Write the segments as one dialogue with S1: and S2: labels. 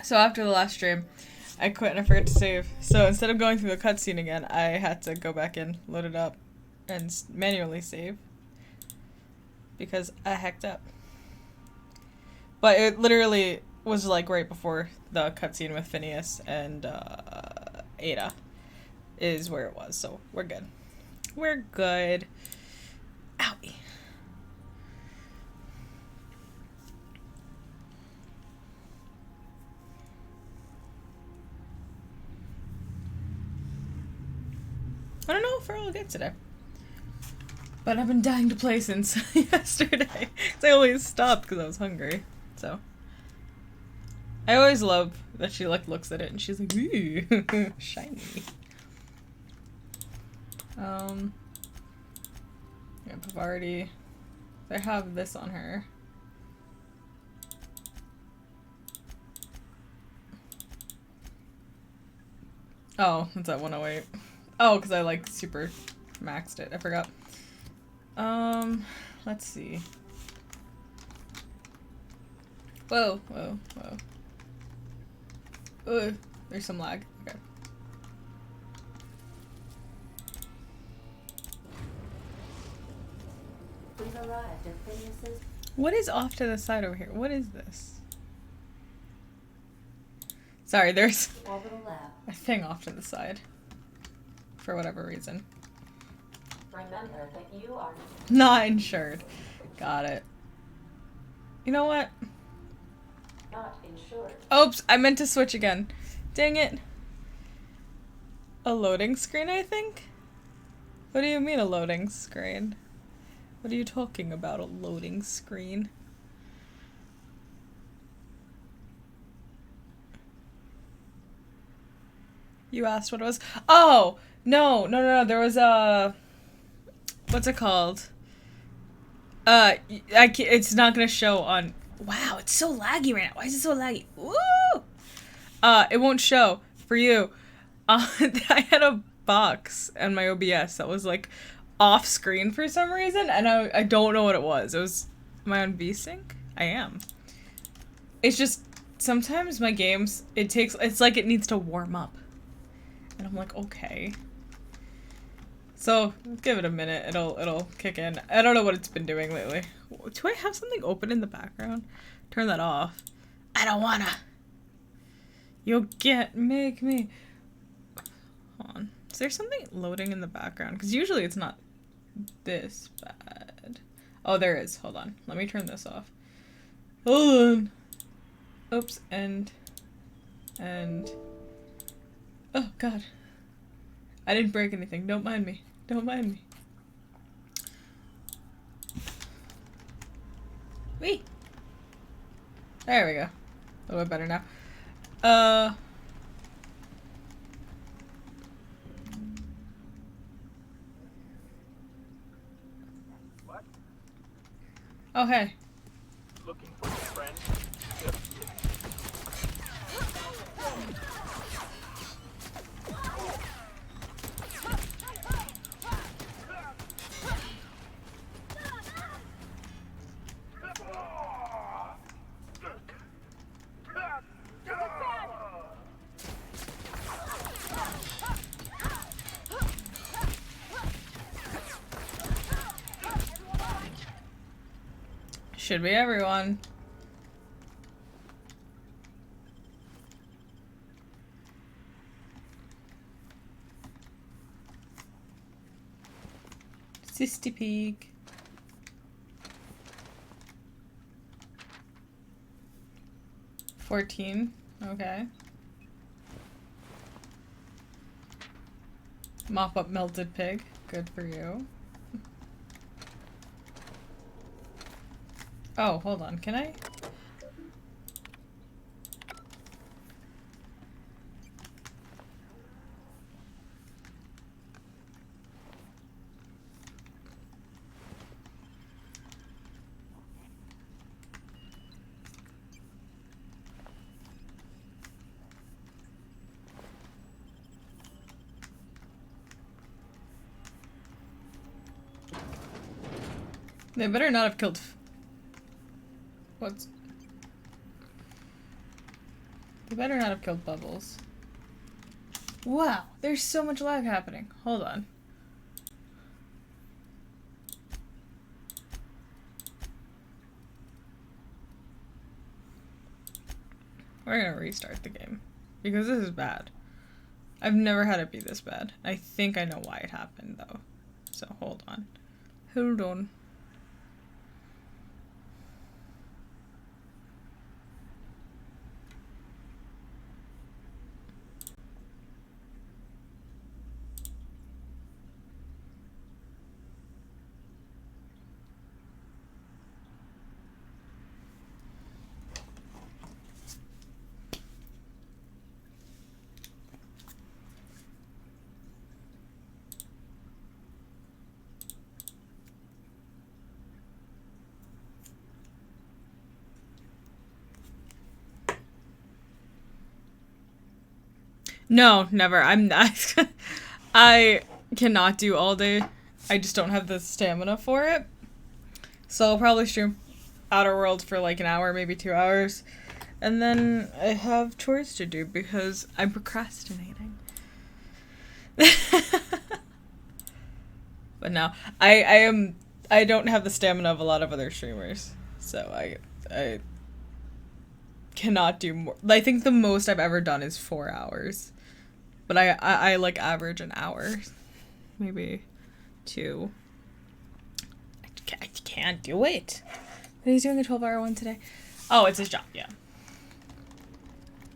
S1: So after the last stream, I quit and I forgot to save. So instead of going through the cutscene again, I had to go back in, load it up, and manually save. Because I hacked up. But it literally was like right before the cutscene with Phineas and Ada is where it was. So we're good. We're good. Owie. I don't know if Earl will get today. But I've been dying to play since yesterday. Cause I always stopped because I was hungry. So. I always love that she like looks at it and she's like, ooh, shiny. Yeah, Pavardi. They have this on her. Oh, it's at 108. Oh, because I like super maxed it. I forgot. Let's see. Whoa, whoa, whoa. Ugh, there's some lag. Okay.
S2: We've arrived at Phineas's.
S1: What is off to the side over here? What is this? Sorry, there's
S2: Orbital lab.
S1: a thing off to the side. For whatever reason.
S2: Remember that you are
S1: Not insured. Got it. You know what?
S2: not insured.
S1: Oops, I meant to switch again. Dang it. A loading screen, I think? What do you mean a loading screen? What are you talking about, a loading screen? You asked what it was? Oh! No, there was a... What's it called? It's not gonna show on... Wow, it's so laggy right now. Why is it so laggy? Woo! It won't show for you. I had a box on my OBS that was like off screen for some reason, and I don't know what it was. Am I on VSync? I am. It's just sometimes my games it's like it needs to warm up, and I'm like, okay. So give it a minute. It'll kick in. I don't know what it's been doing lately. Do I have something open in the background? Turn that off. I don't wanna. You'll make me. Hold on. Is there something loading in the background? Because usually it's not this bad. Oh, there is. Hold on. Let me turn this off. Hold on. Oops. And. Oh, God. I didn't break anything. Don't mind me. Don't mind me. Wee! There we go. A little bit better now.
S3: What?
S1: Oh, hey.
S3: Looking for your friend?
S1: Should be everyone. Sisty Peak. $14. Okay. Mop up melted pig. Good for you. Oh, hold on. Can I? They better not have killed... What's... They better not have killed Bubbles. Wow, there's so much lag happening. Hold on. We're gonna restart the game. Because this is bad. I've never had it be this bad. I think I know why it happened, though. So, hold on. Hold on. No, never. I'm not. I cannot do all day. I just don't have the stamina for it. So I'll probably stream Outer Worlds for like an hour, maybe 2 hours. And then I have chores to do because I'm procrastinating. But no, I don't have the stamina of a lot of other streamers. So I cannot do more. I think the most I've ever done is 4 hours. But I like average an hour. Maybe 2. I can't do it. But he's doing a 12-hour one today. Oh, it's his job, yeah.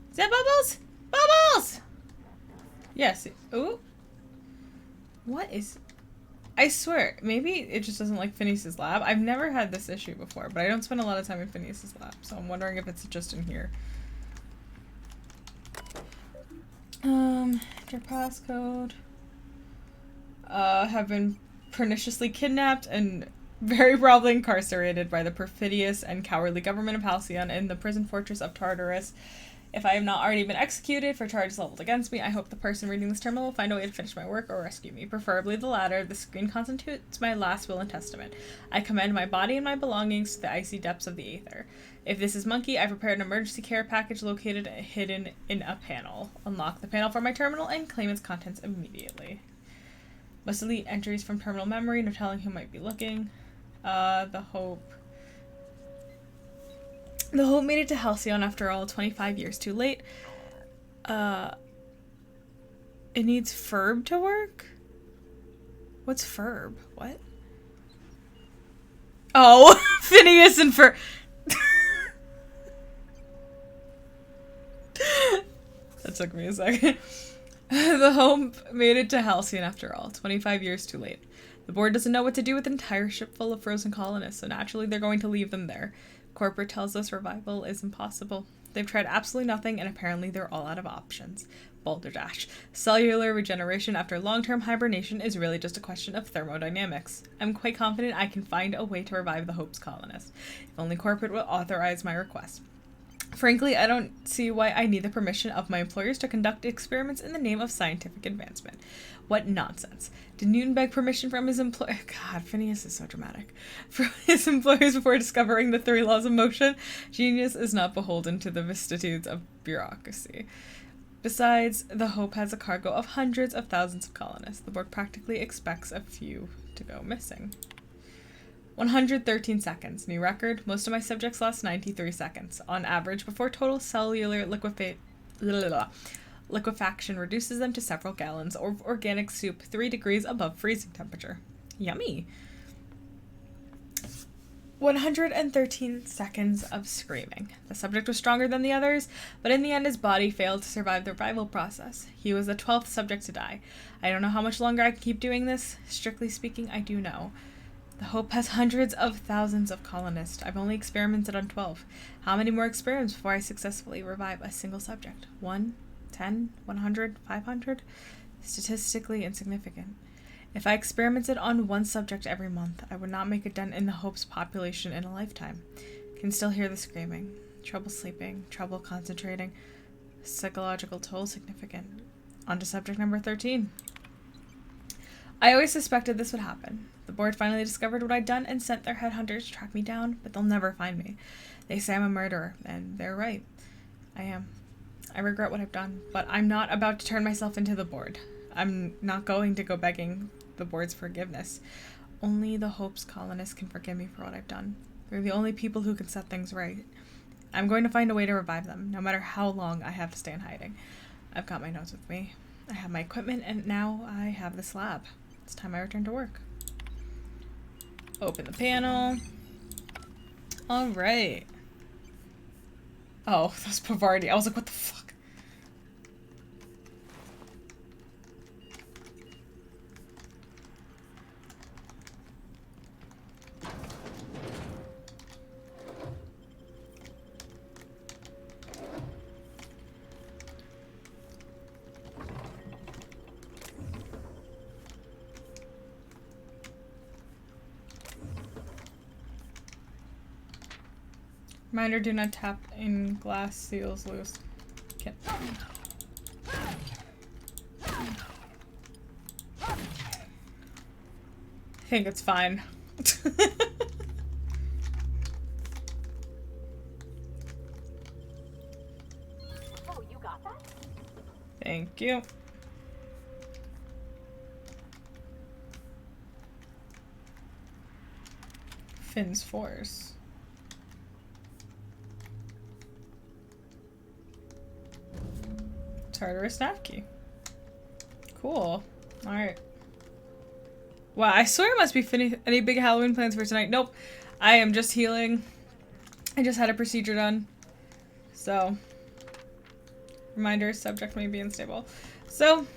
S1: Is that Bubbles? Bubbles! Yes. Ooh. What is... I swear, maybe it just doesn't like Phineas's lab. I've never had this issue before, but I don't spend a lot of time in Phineas's lab, so I'm wondering if it's just in here. Enter passcode. Have been perniciously kidnapped and very probably incarcerated by the perfidious and cowardly government of Halcyon in the prison fortress of Tartarus. If I have not already been executed for charges leveled against me, I hope the person reading this terminal will find a way to finish my work or rescue me, preferably the latter. The screen constitutes my last will and testament. I commend my body and my belongings to the icy depths of the aether. If this is Monkey, I prepared an emergency care package located hidden in a panel. Unlock the panel for my terminal and claim its contents immediately. Must delete entries from terminal memory, no telling who might be looking. The Hope made it to Halcyon after all, 25 years too late. It needs Ferb to work? What's Ferb? What? Oh, Phineas and Ferb. That took me a second. The Hope made it to Halcyon after all, 25 years too late. The board doesn't know what to do with an entire ship full of frozen colonists, so naturally they're going to leave them there. Corporate tells us revival is impossible. They've tried absolutely nothing, and apparently they're all out of options. Balderdash. Cellular regeneration after long-term hibernation is really just a question of thermodynamics. I'm quite confident I can find a way to revive the Hope's colonists. If only corporate will authorize my request. Frankly, I don't see why I need the permission of my employers to conduct experiments in the name of scientific advancement. What nonsense. Did Newton beg permission from his employer? God, Phineas is so dramatic. From his employers before discovering the 3 laws of motion? Genius is not beholden to the vicissitudes of bureaucracy. Besides, the Hope has a cargo of hundreds of thousands of colonists. The board practically expects a few to go missing. 113 seconds. New record. Most of my subjects last 93 seconds. On average, before total cellular liquefaction reduces them to several gallons of organic soup 3 degrees above freezing temperature. Yummy. 113 seconds of screaming. The subject was stronger than the others, but in the end his body failed to survive the revival process. He was the 12th subject to die. I don't know how much longer I can keep doing this. Strictly speaking, I do know. The Hope has hundreds of thousands of colonists. I've only experimented on 12. How many more experiments before I successfully revive a single subject? 1? 10? 100? 500? Statistically insignificant. If I experimented on 1 subject every month, I would not make a dent in the Hope's population in a lifetime. Can still hear the screaming. Trouble sleeping. Trouble concentrating. Psychological toll significant. On to subject number 13. I always suspected this would happen. The board finally discovered what I'd done and sent their headhunters to track me down, but they'll never find me. They say I'm a murderer, and they're right. I am. I regret what I've done, but I'm not about to turn myself into the board. I'm not going to go begging the board's forgiveness. Only the Hope's colonists can forgive me for what I've done. They're the only people who can set things right. I'm going to find a way to revive them, no matter how long I have to stay in hiding. I've got my notes with me. I have my equipment, and now I have this lab. It's time I return to work. Open the panel. Alright. Oh, that's Pavardi. I was like, what the fuck? Reminder, do not tap in glass, seals loose. Can't. I think it's fine.
S2: Oh, you got that?
S1: Thank you. Finn's Force. Tartarus Navkey. Cool. Alright. Wow, I swear I must be any big Halloween plans for tonight. Nope. I am just healing. I just had a procedure done. So. Reminder, subject may be unstable. So,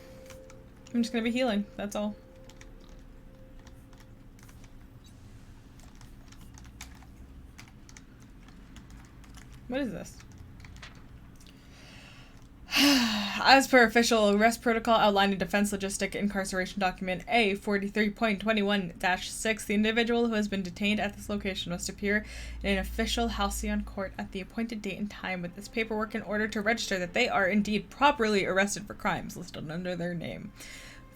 S1: I'm just gonna be healing. That's all. What is this? As per official arrest protocol outlined in Defense Logistic Incarceration Document A43.21-6, the individual who has been detained at this location must appear in an official halcyon court at the appointed date and time with this paperwork in order to register that they are indeed properly arrested for crimes listed under their name.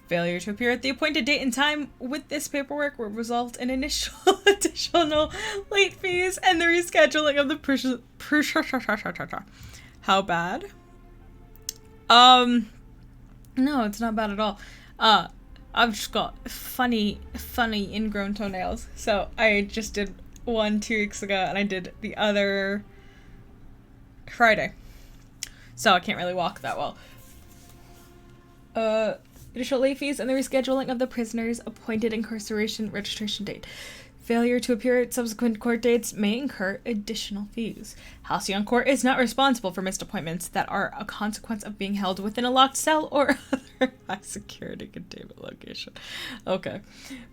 S1: Failure to appear at the appointed date and time with this paperwork will result in additional late fees and the rescheduling of the How bad? No, it's not bad at all. I've just got funny ingrown toenails. So I just did one 2 weeks ago and I did the other Friday. So I can't really walk that well. Additional late fees and the rescheduling of the prisoner's appointed incarceration registration date. Failure to appear at subsequent court dates may incur additional fees. Halcyon Court is not responsible for missed appointments that are a consequence of being held within a locked cell or other high-security containment location. Okay.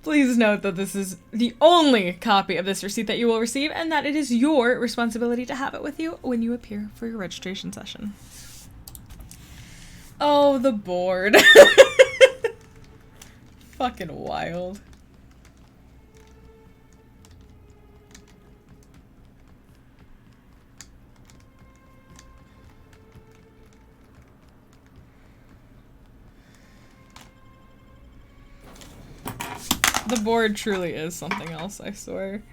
S1: Please note that this is the only copy of this receipt that you will receive and that it is your responsibility to have it with you when you appear for your registration session. Oh, the board. Fucking wild. The board truly is something else, I swear.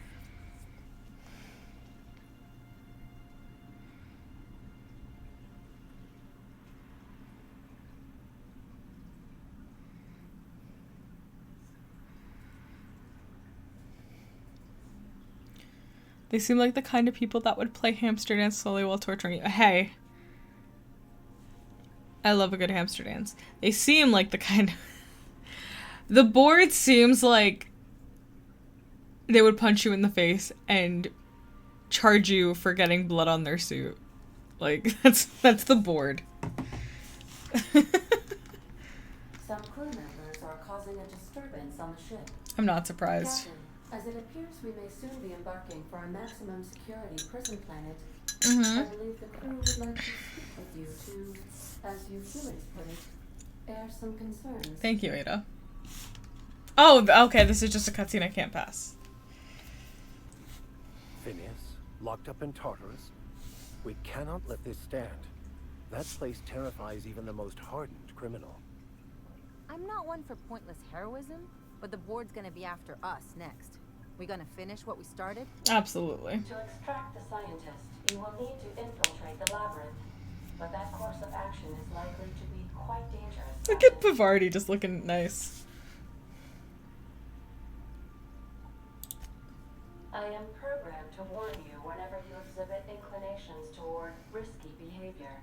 S1: They seem like the kind of people that would play hamster dance slowly while torturing you. Hey. I love a good hamster dance. They seem like the kind of... The board seems like they would punch you in the face and charge you for getting blood on their suit. Like, that's the board.
S2: Some crew members are causing a disturbance on the ship.
S1: I'm not surprised.
S2: Captain, as it appears we may soon be embarking for a maximum security prison planet,
S1: Mm-hmm.
S2: I believe the crew would like to speak with you to, as you humans put it, air some concerns.
S1: Thank you, Ada. Oh, okay, this is just a cutscene I can't pass.
S4: Phineas, locked up in Tartarus? We cannot let this stand. That place terrifies even the most hardened criminal.
S5: I'm not one for pointless heroism, but the board's gonna be after us next. We gonna finish what we started?
S1: Absolutely.
S2: To extract the scientist, you will need to infiltrate the labyrinth. but that course of action is likely to be quite dangerous.
S1: Look at Bavardi just looking nice.
S2: I am programmed to warn you whenever you exhibit inclinations toward risky behavior.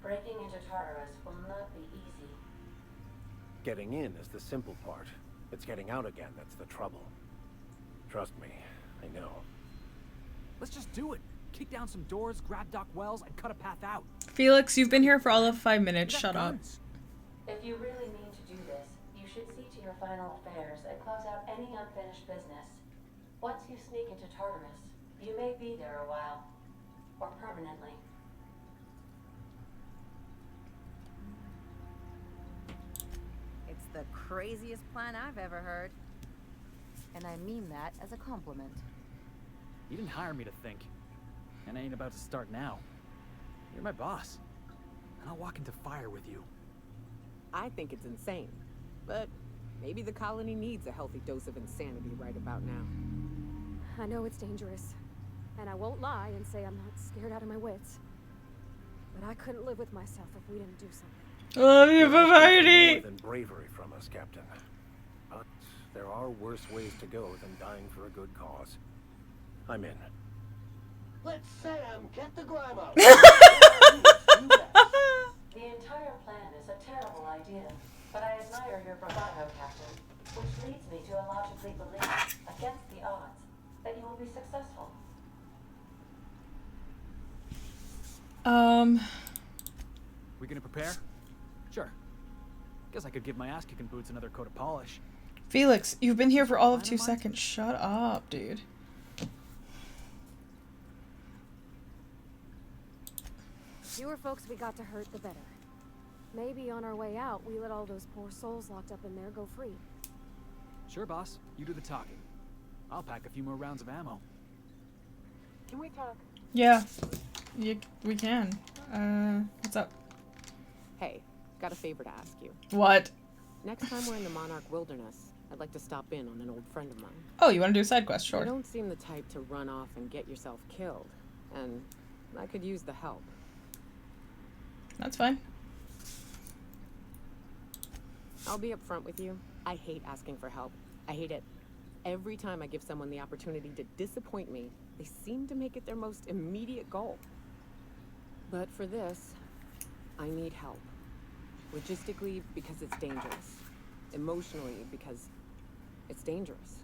S2: Breaking into Tartarus will not be easy.
S4: Getting in is the simple part. It's getting out again that's the trouble. Trust me, I know.
S6: Let's just do it. Kick down some doors, grab Doc Wells, and cut a path out.
S1: Felix, you've been here for all of 5 minutes.
S6: We got
S1: Shut up.
S6: guns.
S2: If you really mean to do this, you should see to your final affairs and close out any unfinished business. Once you sneak into Tartarus, you may be there a while. Or permanently.
S5: It's the craziest plan I've ever heard. And I mean that as a compliment.
S6: You didn't hire me to think. And I ain't about to start now. You're my boss. And I'll walk into fire with you.
S7: I think it's insane. But maybe the colony needs a healthy dose of insanity right about now.
S8: I know it's dangerous, and I won't lie and say I'm not scared out of my wits. But I couldn't live with myself if we didn't do something.
S1: Love you,
S4: You're asking for
S1: Bavardi.
S4: more than bravery from us, Captain. But there are worse ways to go than dying for a good cause. I'm in.
S9: Let Sam get the grime out.
S2: The entire plan is a terrible idea, but I admire your bravado, Captain, which leads me to a logically believe, against the odds, that you will be successful.
S6: We gonna prepare? Sure. Guess I could give my ass-kicking boots another coat of polish.
S1: Felix, you've been here for all of 2 seconds. Shut up, dude.
S8: Fewer folks we got to hurt, the better. Maybe on our way out, we let all those poor souls locked up in there go free.
S6: Sure, boss. You do the talking. I'll pack a few more rounds of ammo.
S7: Can we talk?
S1: Yeah. We can. What's up?
S7: Hey, got a favor to ask you.
S1: What?
S7: Next time we're in the Monarch Wilderness, I'd like to stop in on an old friend of mine.
S1: Oh, you want to do a side quest?
S7: You
S1: Sure.
S7: don't seem the type to run off and get yourself killed, and I could use the help.
S1: That's fine.
S7: I'll be upfront with you. I hate asking for help. I hate it. Every time I give someone the opportunity to disappoint me, they seem to make it their most immediate goal. But for this, I need help. Logistically, because it's dangerous. Emotionally, because it's dangerous.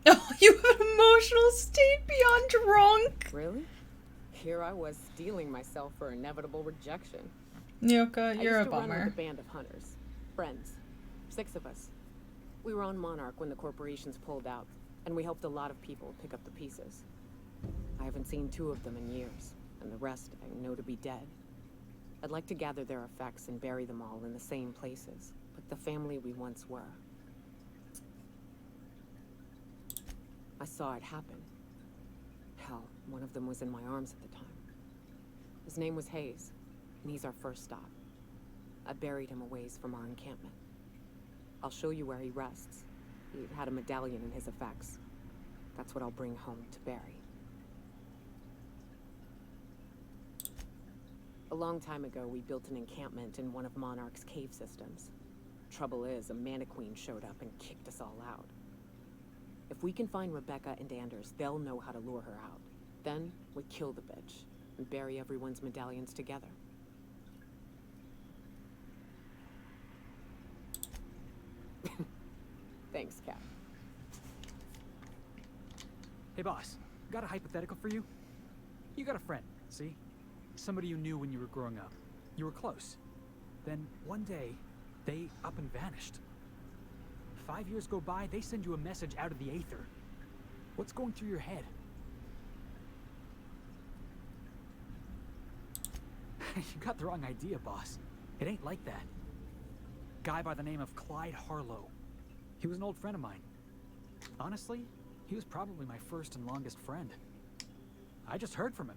S1: Oh, you have an emotional state beyond drunk.
S7: Really? Here I was steeling myself for inevitable rejection.
S1: Nyoka, you're
S7: I
S1: a
S7: used to run
S1: bummer.
S7: with a band of hunters. Friends. 6 of us. We were on Monarch when the corporations pulled out, and we helped a lot of people pick up the pieces. I haven't seen 2 of them in years, and the rest I know to be dead. I'd like to gather their effects and bury them all in the same places, like the family we once were. I saw it happen. Hell, one of them was in my arms at the time. His name was Hayes, and he's our first stop. I buried him a ways from our encampment. I'll show you where he rests. He had a medallion in his effects. That's what I'll bring home to Barry. A long time ago, we built an encampment in one of Monarch's cave systems. Trouble is, a Mantiqueen showed up and kicked us all out. If we can find Rebecca and Anders, they'll know how to lure her out. Then, we kill the bitch, and bury everyone's medallions together. Thanks, Cap.
S6: Hey, boss. Got a hypothetical for you? You got a friend, see? Somebody you knew when you were growing up. You were close. Then, one day, they up and vanished. 5 years go by, they send you a message out of the aether. What's going through your head? You got the wrong idea, boss. It ain't like that. Guy by the name of Clyde Harlow. He was an old friend of mine. Honestly, he was probably my first and longest friend. I just heard from him.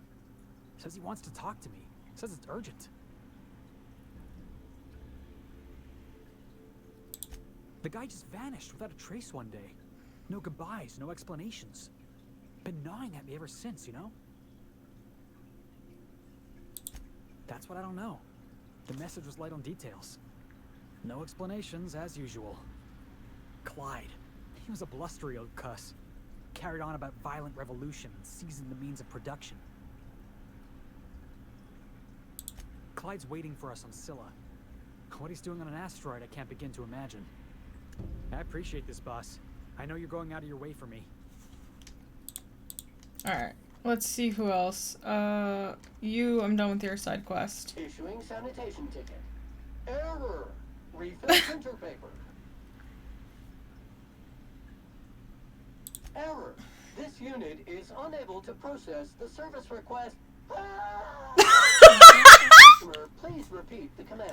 S6: Says he wants to talk to me. Says it's urgent. The guy just vanished without a trace one day. No goodbyes, no explanations. been gnawing at me ever since, you know? That's what I don't know. The message was light on details. No explanations, as usual. Clyde. He was a blustery old cuss. Carried on about violent revolution and seizing the means of production. Clyde's waiting for us on Scylla. What he's doing on an asteroid, I can't begin to imagine. I appreciate this, boss. I know you're going out of your way for me.
S1: Alright, let's see who else. I'm done with your side quest.
S9: Issuing sanitation ticket. Error. Refill printer paper. Error. This unit is unable to process the service request. Customer, please repeat the command.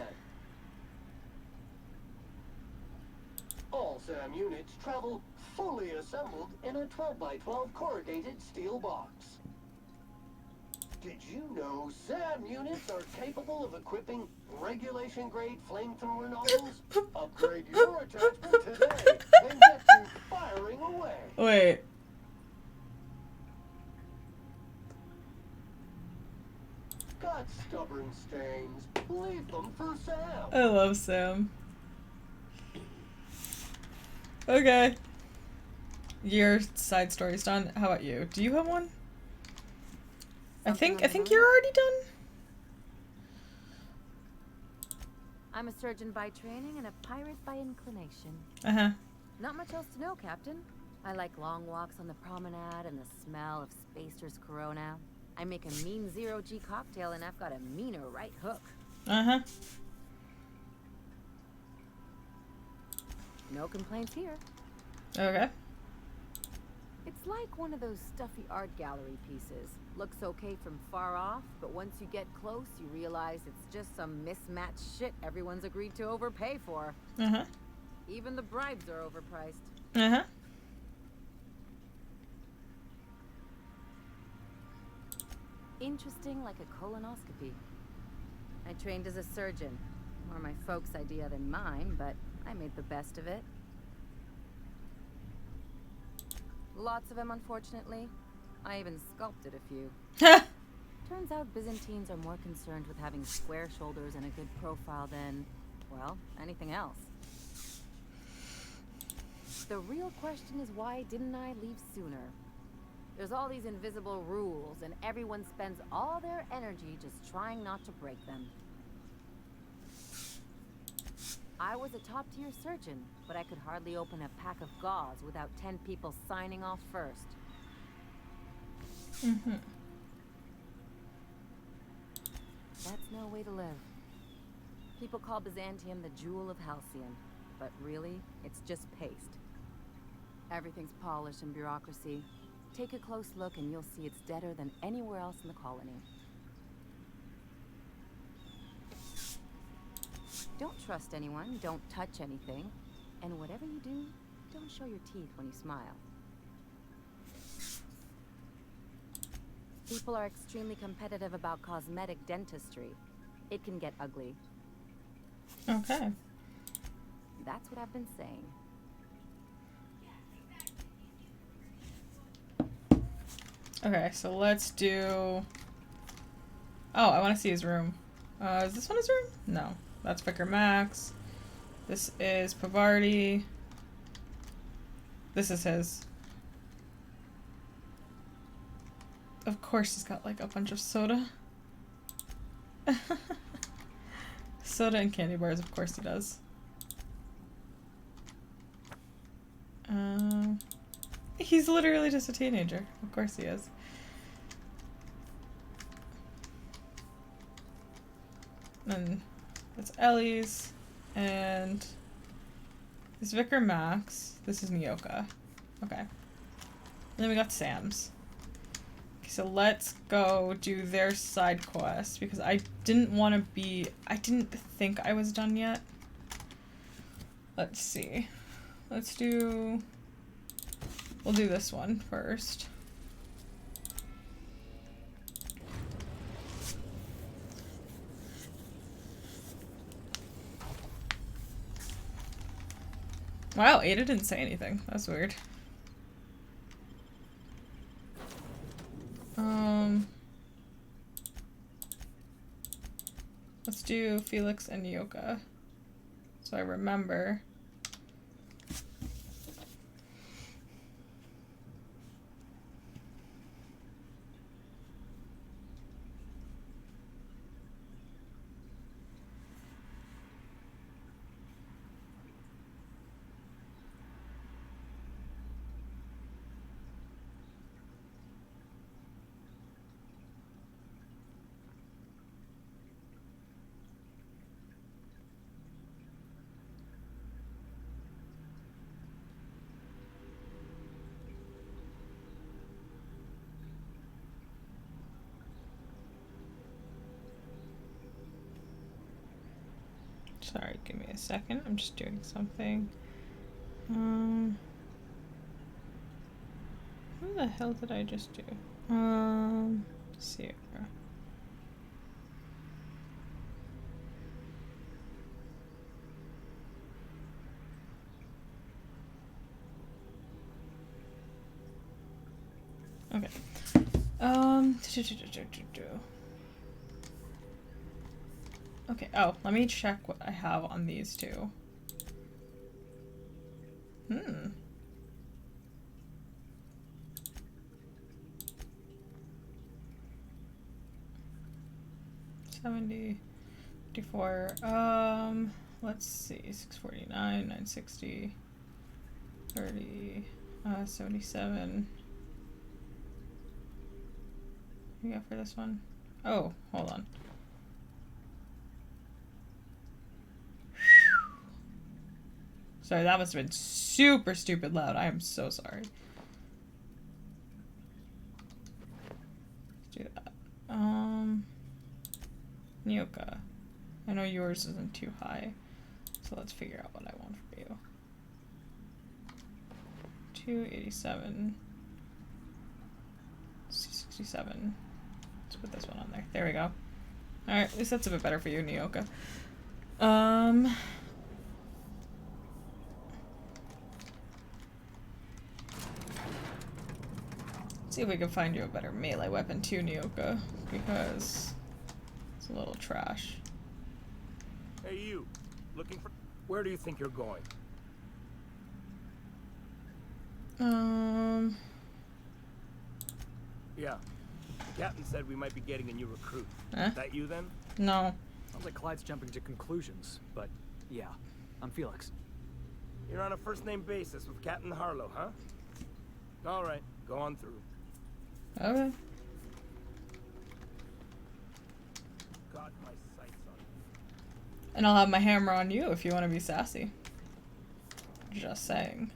S9: All SAM units travel fully assembled in a 12x12 corrugated steel box. Did you know SAM units are capable of equipping regulation-grade flamethrower nozzles? Upgrade your attachment today and get you firing away.
S1: Wait.
S9: Got stubborn stains. Leave them for Sam.
S1: I love Sam. Okay. Your side story's done. How about you? Do you have one? I think you're already done.
S5: I'm a surgeon by training and a pirate by inclination.
S1: Uh-huh.
S5: Not much else to know, Captain. I like long walks on the promenade and the smell of Spacer's Corona. I make a mean zero-G cocktail and I've got a meaner right hook.
S1: Uh-huh.
S5: No complaints here.
S1: Okay.
S5: It's like one of those stuffy art gallery pieces. Looks okay from far off, but once you get close, you realize it's just some mismatched shit everyone's agreed to overpay for.
S1: Uh-huh.
S5: Even the bribes are overpriced.
S1: Uh-huh.
S5: Interesting like a colonoscopy. I trained as a surgeon. More my folks' idea than mine, but I made the best of it. Lots of them, unfortunately. I even sculpted a few. Turns out Byzantines are more concerned with having square shoulders and a good profile than, well, anything else. The real question is, why didn't I leave sooner? There's all these invisible rules, and everyone spends all their energy just trying not to break them. I was a top-tier surgeon, but I could hardly open a pack of gauze without 10 people signing off first.
S1: Mm-hmm.
S5: That's no way to live. People call Byzantium the jewel of Halcyon, but really, it's just paste. Everything's polish and bureaucracy. Take a close look and you'll see it's deader than anywhere else in the colony. Don't trust anyone, don't touch anything, and whatever you do, don't show your teeth when you smile. People are extremely competitive about cosmetic dentistry. It can get ugly.
S1: Okay.
S5: That's what I've been saying.
S1: Okay, so let's do... Oh, I want to see his room. Is this one his room? No. That's Vicar Max. This is Pavarti. This is his. Of course he's got like a bunch of soda. Soda and candy bars, of course he does. He's literally just a teenager. Of course he is. And that's Ellie's. And this is Vicar Max. This is Nyoka. Okay. And then we got Sam's. Okay, so let's go do their side quest because I didn't want to be... I didn't think I was done yet. Let's see. Let's do... We'll do this one first. Wow, Ada didn't say anything. That's weird. Let's do Felix and Nyoka. So I remember. Sorry, give me a second. I'm just doing something. What the hell did I just do? Let's see here. Okay. Okay, oh, let me check what I have on these two. 70, 54, let's see, 649, 960, 30, 77. What you got for this one? Oh, hold on. Sorry, that must have been super stupid loud. I am so sorry. Let's do that. Nyoka. I know yours isn't too high, so let's figure out what I want for you. 287. 67. Let's put this one on there. There we go. Alright, at least that's a bit better for you, Nyoka. See if we can find you a better melee weapon too, Nyoka, because it's a little trash.
S3: Hey, you. Looking for... Where do you think you're going? Yeah. The captain said we might be getting a new recruit. Is that you then?
S1: No.
S6: Sounds like Clyde's jumping to conclusions, but yeah, I'm Felix.
S3: You're on a first-name basis with Captain Harlow, huh? All right, go on through.
S1: Okay.
S3: Got my sights on you.
S1: And I'll have my hammer on you if you want to be sassy. Just saying.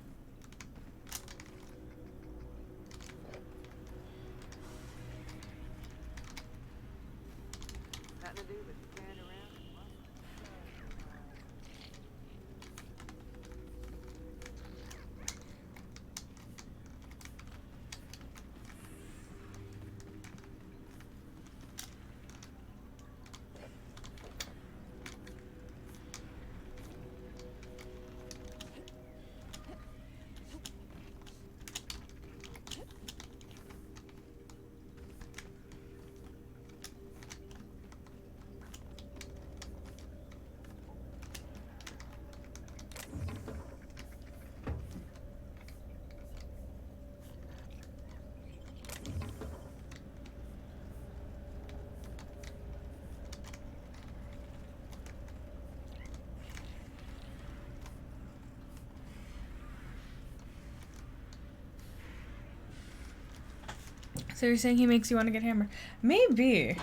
S1: So you're saying he makes you want to get hammered? Maybe.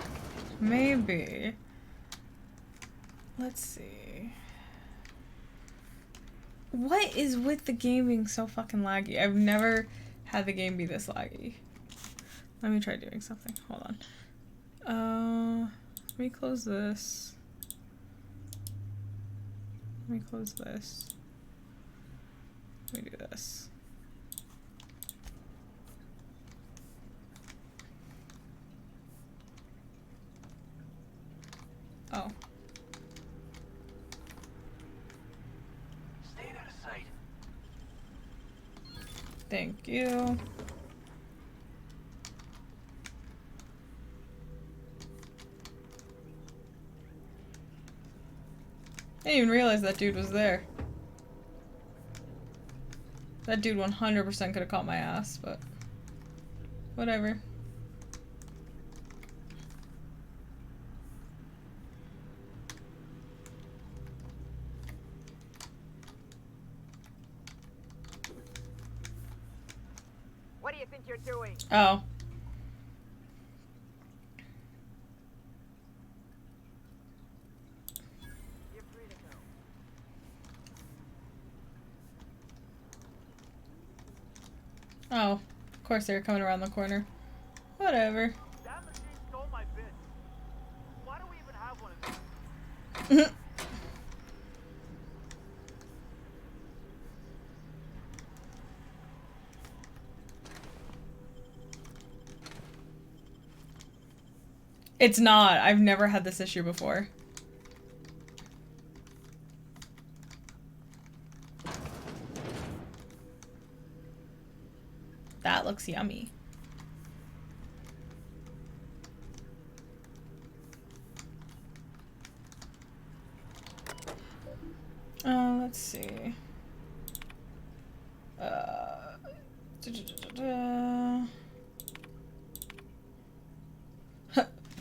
S1: Maybe. Let's see. What is with the game being so fucking laggy? I've never had the game be this laggy. Let me try doing something. Hold on. Let me close this. Let me close this. Let me do this. Oh.
S9: Stay out of sight.
S1: Thank you. didn't even realize that dude was there. That dude 100% could have caught my ass, but whatever.
S10: What do you think you're doing?
S1: Oh.
S10: You're free to go.
S1: Oh. Of course they were coming around the corner. Whatever.
S10: That machine stole my bits. Why do we even have one of these?
S1: It's not. I've never had this issue before. That looks yummy. Let's see.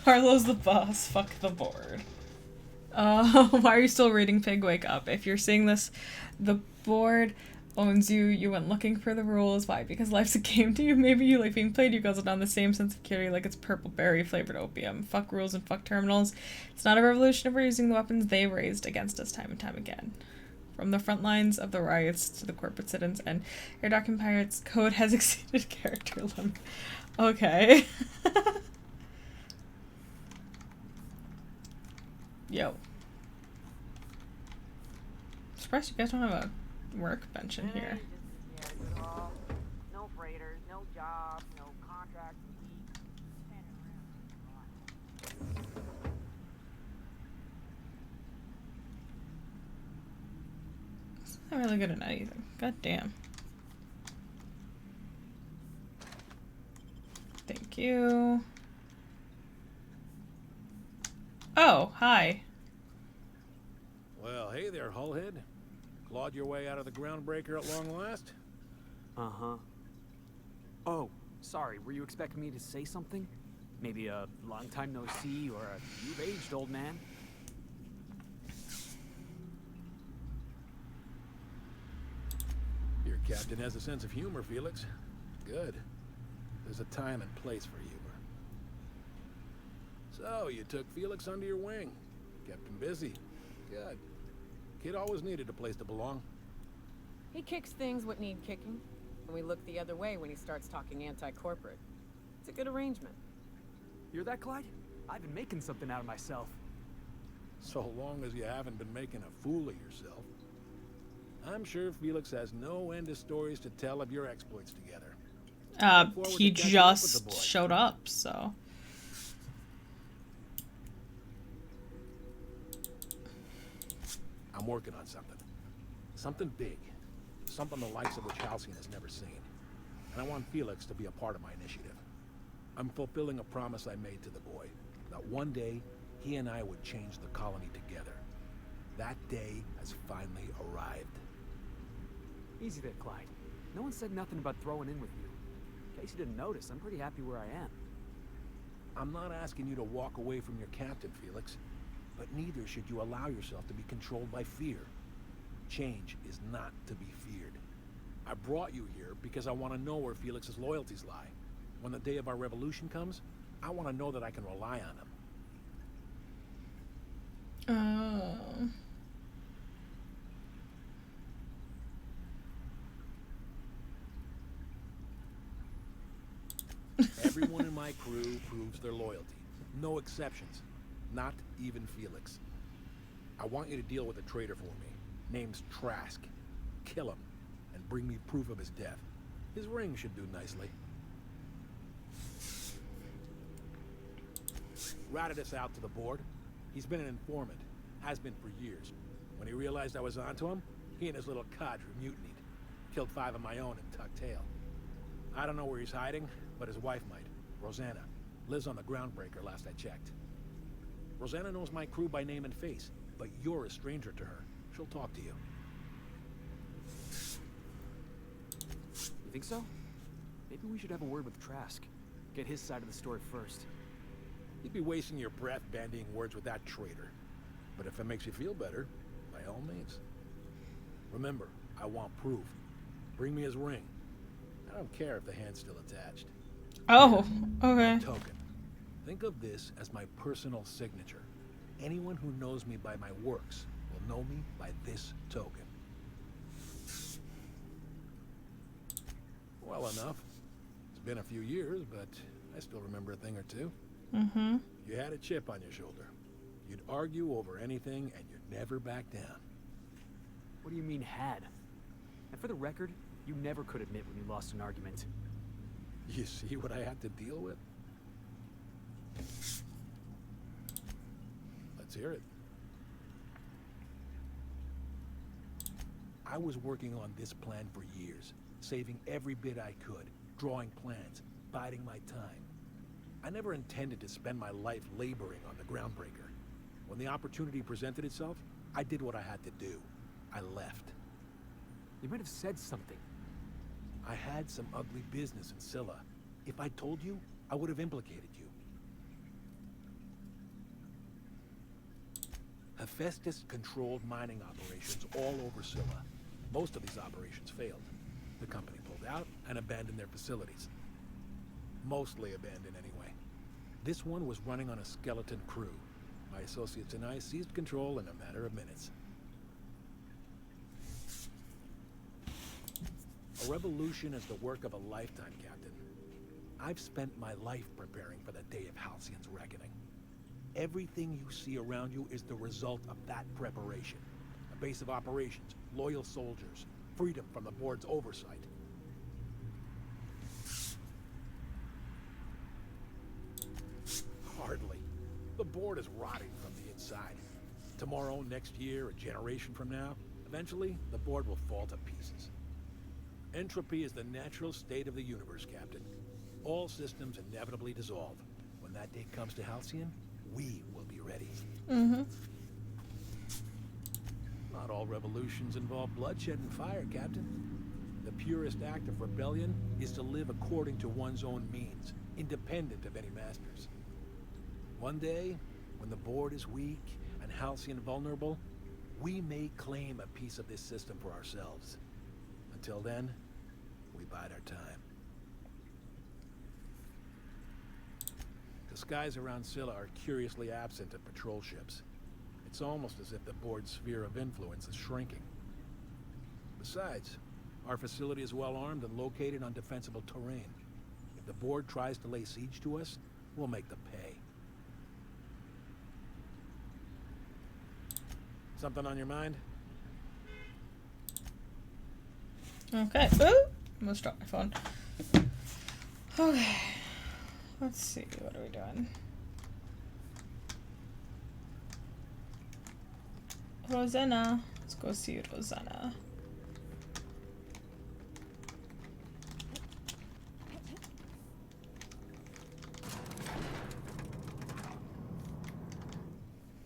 S1: Harlow's the boss. Fuck the board. Why are you still reading Pig Wake Up? If you're seeing this, the board owns you. You went looking for the rules. Why? Because life's a game to you. Maybe you like being played. You guzzle down the same sense of security like it's purple berry flavored opium. Fuck rules and fuck terminals. It's not a revolution if we're using the weapons they raised against us time and time again. From the front lines of the riots to the corporate sit-ins and Air Docking Pirates, code has exceeded character limit. Okay. Yo. Surprised you guys don't have a workbench in here.
S10: No freighters, no jobs, no contracts.
S1: It's not really good at anything. God damn. Thank you. Oh, hi.
S11: Well, hey there, Hullhead. Clawed your way out of the groundbreaker at long last?
S6: Uh-huh. Oh, sorry, were you expecting me to say something? Maybe a long time no see or a you've aged, old man?
S11: Your captain has a sense of humor, Felix. Good. There's a time and place for humor. So, you took Felix under your wing. Kept him busy. Good. Kid always needed a place to belong.
S7: He kicks things what need kicking, and we look the other way when he starts talking anti-corporate. It's a good arrangement.
S6: Hear that, Clyde? I've been making something out of myself.
S11: So long as you haven't been making a fool of yourself. I'm sure Felix has no end of stories to tell of your exploits together.
S1: He just showed up, so.
S11: I'm working on something. Something big. Something the likes of which Halcyon has never seen. And I want Felix to be a part of my initiative. I'm fulfilling a promise I made to the boy. That one day, he and I would change the colony together. That day has finally arrived.
S6: Easy there, Clyde. No one said nothing about throwing in with you. In case you didn't notice, I'm pretty happy where I am.
S11: I'm not asking you to walk away from your captain, Felix. But neither should you allow yourself to be controlled by fear. Change is not to be feared. I brought you here because I want to know where Felix's loyalties lie. When the day of our revolution comes, I want to know that I can rely on him.
S1: Oh.
S11: Everyone in my crew proves their loyalty. No exceptions. Not even Felix. I want you to deal with a traitor for me. Name's Trask. Kill him, and bring me proof of his death. His ring should do nicely. Routed us out to the board. He's been an informant. Has been for years. When he realized I was onto him, he and his little cadre mutinied. Killed 5 of my own and tucked tail. I don't know where he's hiding, but his wife might. Rosanna. Lives on the groundbreaker last I checked. Rosanna knows my crew by name and face. but you're a stranger to her. She'll talk to you.
S6: You think so? Maybe we should have a word with Trask. Get his side of the story first.
S11: You'd be wasting your breath bandying words with that traitor. But if it makes you feel better, by all means. Remember, I want proof. Bring me his ring. I don't care if the hand's still attached.
S1: Oh, okay.
S11: A token. Think of this as my personal signature. Anyone who knows me by my works will know me by this token. Well enough. It's been a few years, but I still remember a thing or two.
S1: Mm-hmm.
S11: You had a chip on your shoulder. You'd argue over anything, and you'd never back down.
S6: What do you mean, had? And for the record, you never could admit when you lost an argument.
S11: You see what I had to deal with? Let's hear it. I was working on this plan for years, saving every bit I could, drawing plans, biding my time. I never intended to spend my life laboring on the Groundbreaker. When the opportunity presented itself, I did what I had to do. I left.
S6: You might have said something.
S11: I had some ugly business in Scylla. If I told you, I would have implicated you. Hephaestus controlled mining operations all over Scylla. Most of these operations failed. The company pulled out and abandoned their facilities. Mostly abandoned anyway. This one was running on a skeleton crew. My associates and I seized control in a matter of minutes. A revolution is the work of a lifetime, Captain. I've spent my life preparing for the day of Halcyon's reckoning. Everything you see around you is the result of that preparation. A base of operations, loyal soldiers, freedom from the board's oversight. Hardly. The board is rotting from the inside. Tomorrow, next year, a generation from now, eventually, the board will fall to pieces. Entropy is the natural state of the universe, Captain. All systems inevitably dissolve. When that day comes to Halcyon, we will be ready.
S1: Mm-hmm.
S11: Not all revolutions involve bloodshed and fire, Captain. The purest act of rebellion is to live according to one's own means, independent of any masters. One day, when the board is weak and Halcyon vulnerable, we may claim a piece of this system for ourselves. Until then, we bide our time. The skies around Scylla are curiously absent of patrol ships. It's almost as if the board's sphere of influence is shrinking. Besides, our facility is well armed and located on defensible terrain. If the board tries to lay siege to us, we'll make them pay. Something on your mind?
S1: Okay. Ooh! Almost dropped my phone. Okay. Let's see. What are we doing? Rosanna. Let's go see Rosanna.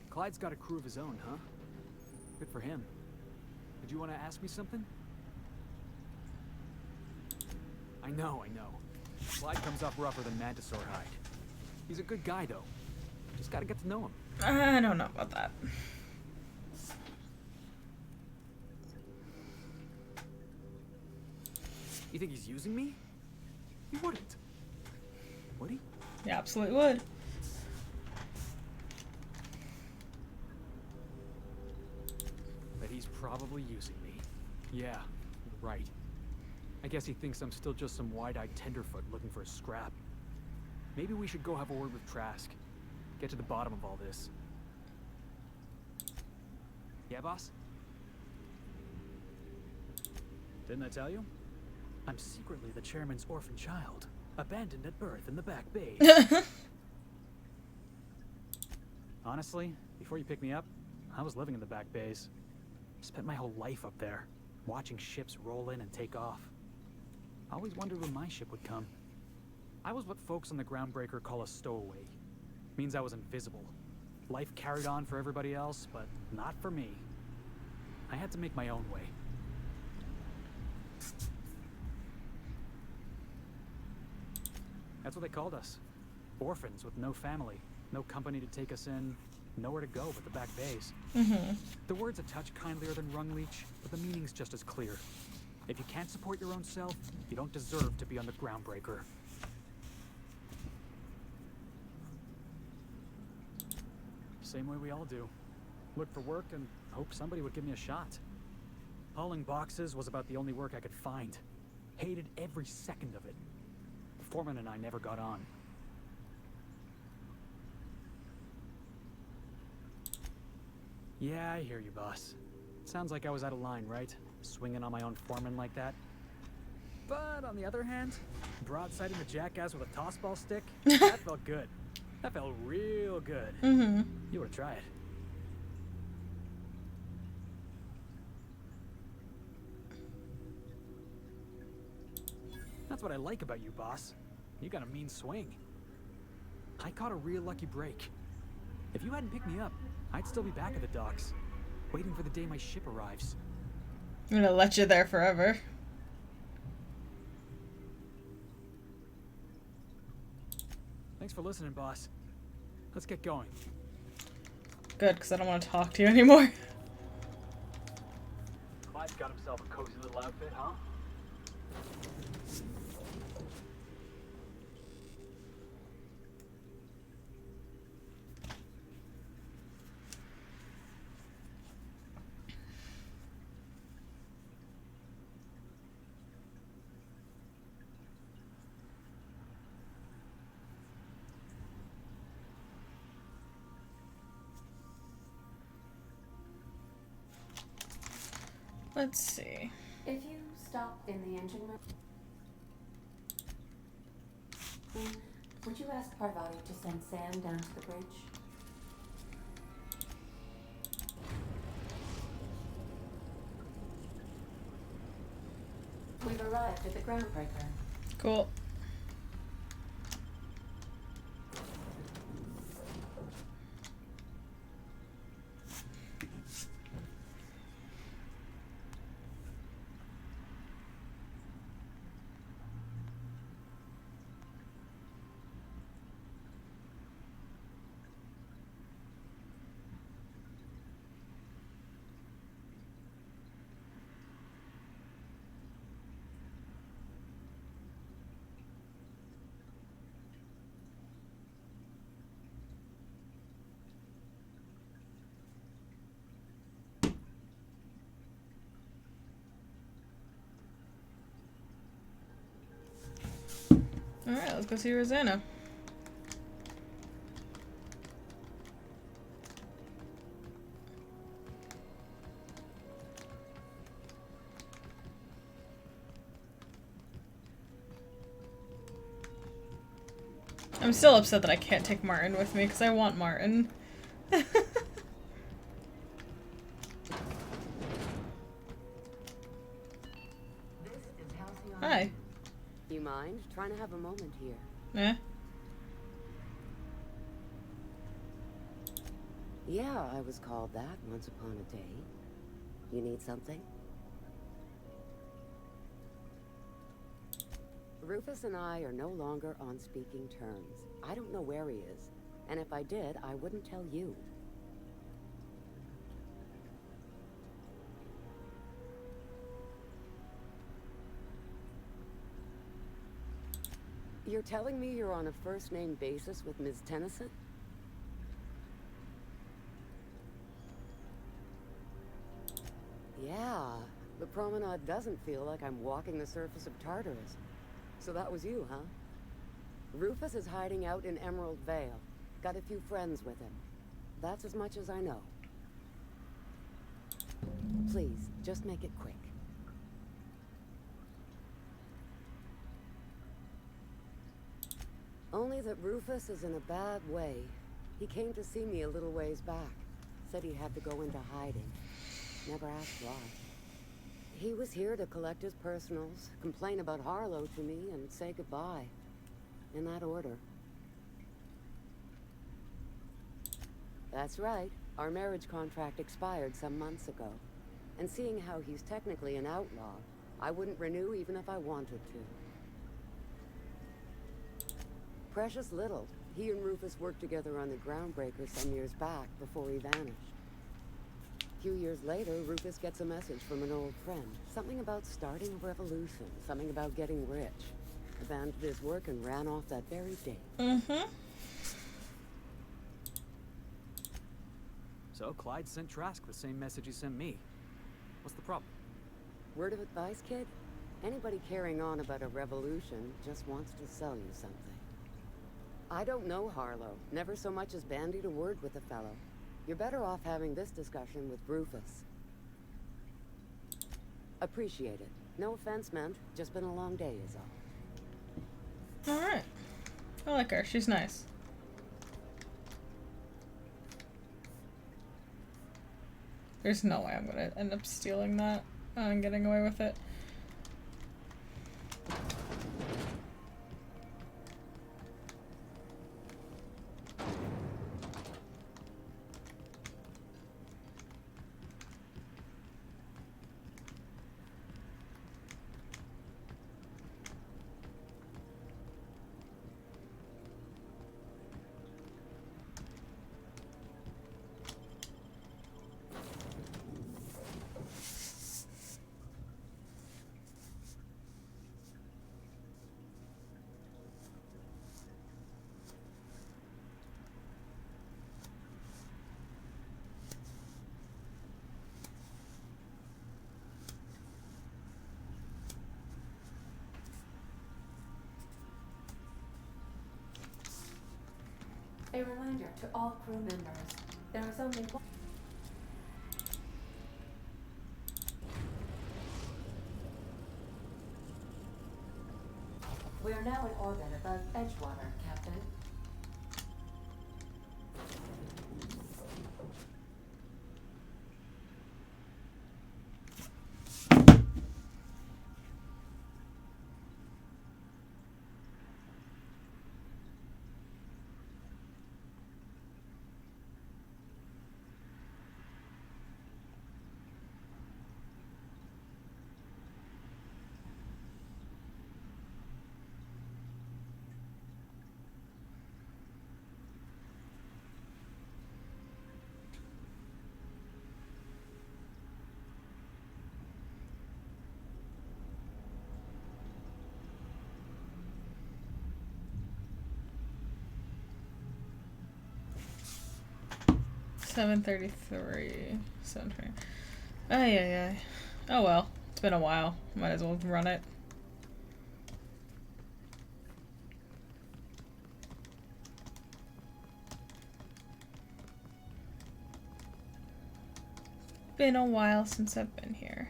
S6: Clyde's got a crew of his own, huh? Good for him. Did you want to ask me something? I know. Clyde comes off rougher than Mantisaur hide. He's a good guy, though. Just gotta get to know him.
S1: I don't know about that.
S6: You think he's using me? He wouldn't. Would he?
S1: He absolutely would.
S6: But he's probably using me. Yeah, you're right. I guess he thinks I'm still just some wide-eyed tenderfoot looking for a scrap. Maybe we should go have a word with Trask. Get to the bottom of all this. Yeah, boss? Didn't I tell you? I'm secretly the chairman's orphan child, abandoned at birth in the back bay. Honestly, before you picked me up, I was living in the back bays. Spent my whole life up there, watching ships roll in and take off. I always wondered when my ship would come. I was what folks on the Groundbreaker call a stowaway. Means I was invisible. Life carried on for everybody else, but not for me. I had to make my own way. That's what they called us. Orphans with no family, no company to take us in, nowhere to go but the back bays. The word's a touch kindlier than Rungleech, but the meaning's just as clear. If you can't support your own self, you don't deserve to be on the Groundbreaker. Same way we all do. Look for work and hope somebody would give me a shot. Hauling boxes was about the only work I could find. Hated every second of it. The foreman and I never got on. Yeah, I hear you, boss. Sounds like I was out of line, right? Swinging on my own foreman like that. But on the other hand, broadsiding the jackass with a tossball stick, that felt good. That felt real good. You ought to try it. That's what I like about you, boss. You got a mean swing. I caught a real lucky break. If you hadn't picked me up, I'd still be back at the docks, waiting for the day my ship arrives.
S1: I'm gonna let you there forever.
S6: Thanks for listening, boss. Let's get going.
S1: Good, because I don't want to talk to you anymore.
S6: Clyde's got himself a cozy little outfit, huh?
S1: Let's see.
S2: If you stop in the engine room, would you ask Parvati to send Sam down to the bridge? We've arrived at the Groundbreaker.
S1: Cool. Alright, let's go see Rosanna. I'm still upset that I can't take Martin with me because I want Martin. Hi.
S5: You mind trying to have a moment here?
S1: Eh?
S5: Yeah, I was called that once upon a day. You need something? Rufus and I are no longer on speaking terms. I don't know where he is, and if I did, I wouldn't tell you. You're telling me you're on a first-name basis with Ms. Tennyson? Yeah, the promenade doesn't feel like I'm walking the surface of Tartarus. So that was you, huh? Rufus is hiding out in Emerald Vale. Got a few friends with him. That's as much as I know. Please, just make it quick. Only that Rufus is in a bad way. He came to see me a little ways back. Said he had to go into hiding. Never asked why. He was here to collect his personals, complain about Harlow to me, and say goodbye. In that order.
S12: That's right. Our marriage contract expired some months ago. And seeing how he's technically an outlaw, I wouldn't renew even if I wanted to. Precious little. He and Rufus worked together on the Groundbreaker some years back before he vanished. A few years later, Rufus gets a message from an old friend. Something about starting a revolution. Something about getting rich. Abandoned his work and ran off that very day.
S1: Mm-hmm.
S6: So Clyde sent Trask the same message he sent me. What's the problem?
S12: Word of advice, kid? Anybody carrying on about a revolution just wants to sell you something. I don't know Harlow. Never so much as bandied a word with the fellow. You're better off having this discussion with Rufus. Appreciate it. No offense meant. Just been a long day is all.
S1: Alright. I like her. She's nice. There's no way I'm gonna end up stealing that and getting away with it.
S2: A reminder to all crew members, there is only one. We are now in orbit above Edgewater, Captain. $7:33. 7:20. Ay, ay, ay. Oh well. It's been a while. Might as well run it. Been a while since I've been here.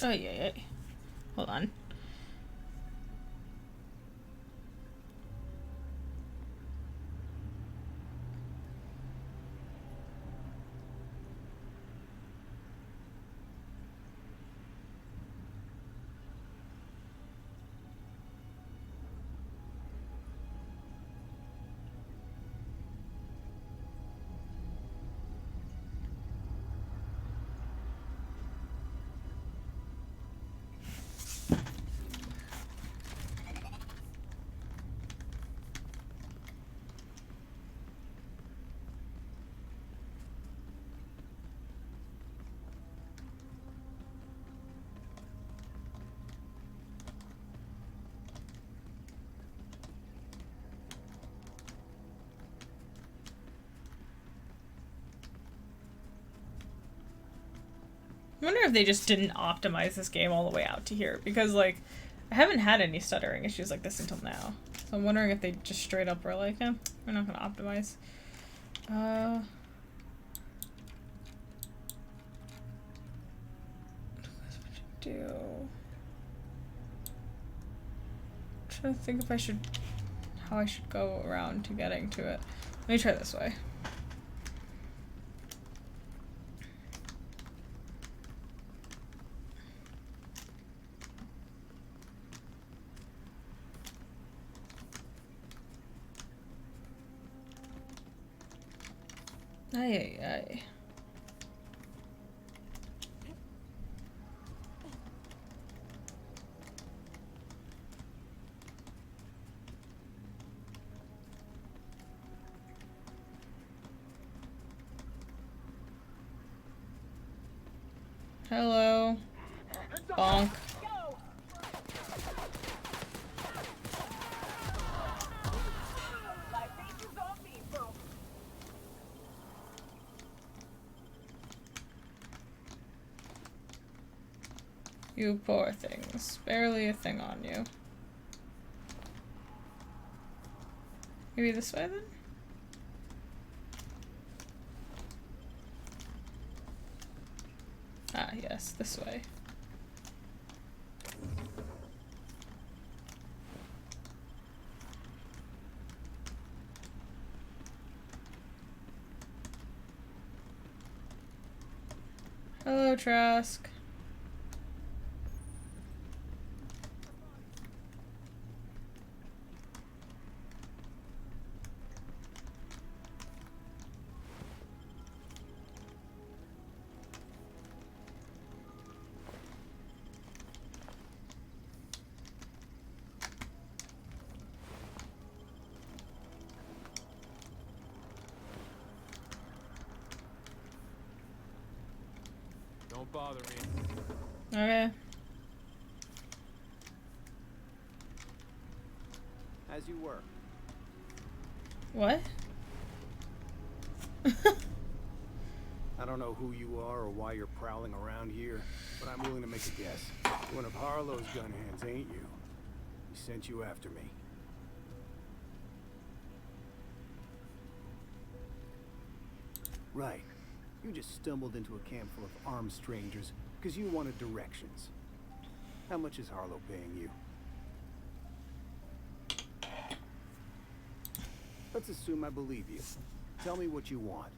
S2: Oh yeah. Hold on. I wonder if they just didn't optimize this game all the way out to here, because like I haven't had any stuttering issues like this until now. So I'm wondering if they just straight up were like, we're not gonna optimize.
S1: Uh. Do. I'm trying to think if I should. How I should go around to getting to it. Let me try this way. Ay, ay, ay. Hello. Bonk. You poor things. Barely a thing on you. Maybe this way then? Ah, yes, this way. Hello, Trask.
S13: Don't bother me.
S1: Okay.
S14: As you were.
S1: What?
S14: I don't know who you are or why you're prowling around here, but I'm willing to make a guess. One of Harlow's gun hands, ain't you? He sent you after me. Right. You just stumbled into a camp full of armed strangers because you wanted directions. How much is Harlow paying you? Let's assume I believe you. Tell me what you want.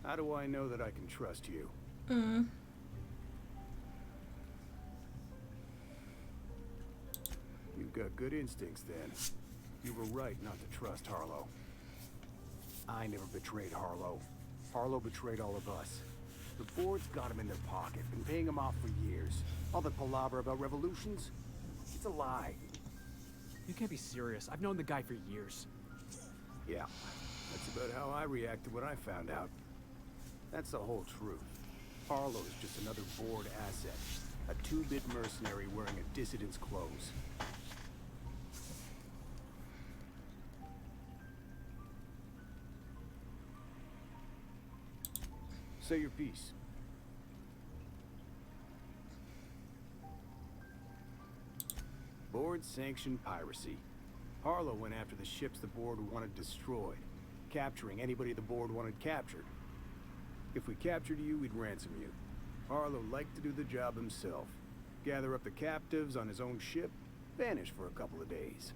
S14: How do I know that I can trust you? You've got good instincts then. You were right not to trust Harlow. I never betrayed Harlow. Harlow betrayed all of us. The board's got him in their pocket, been paying him off for years. All the palaver about revolutions, it's a lie.
S6: You can't be serious. I've known the guy for years.
S14: Yeah, that's about how I reacted when I found out. That's the whole truth. Harlow's just another board asset. A two-bit mercenary wearing a dissident's clothes. Say your piece. Board-sanctioned piracy. Harlow went after the ships the board wanted destroyed, capturing anybody the board wanted captured. If we captured you, we'd ransom you. Harlow liked to do the job himself. Gather up the captives on his own ship, vanish for a couple of days.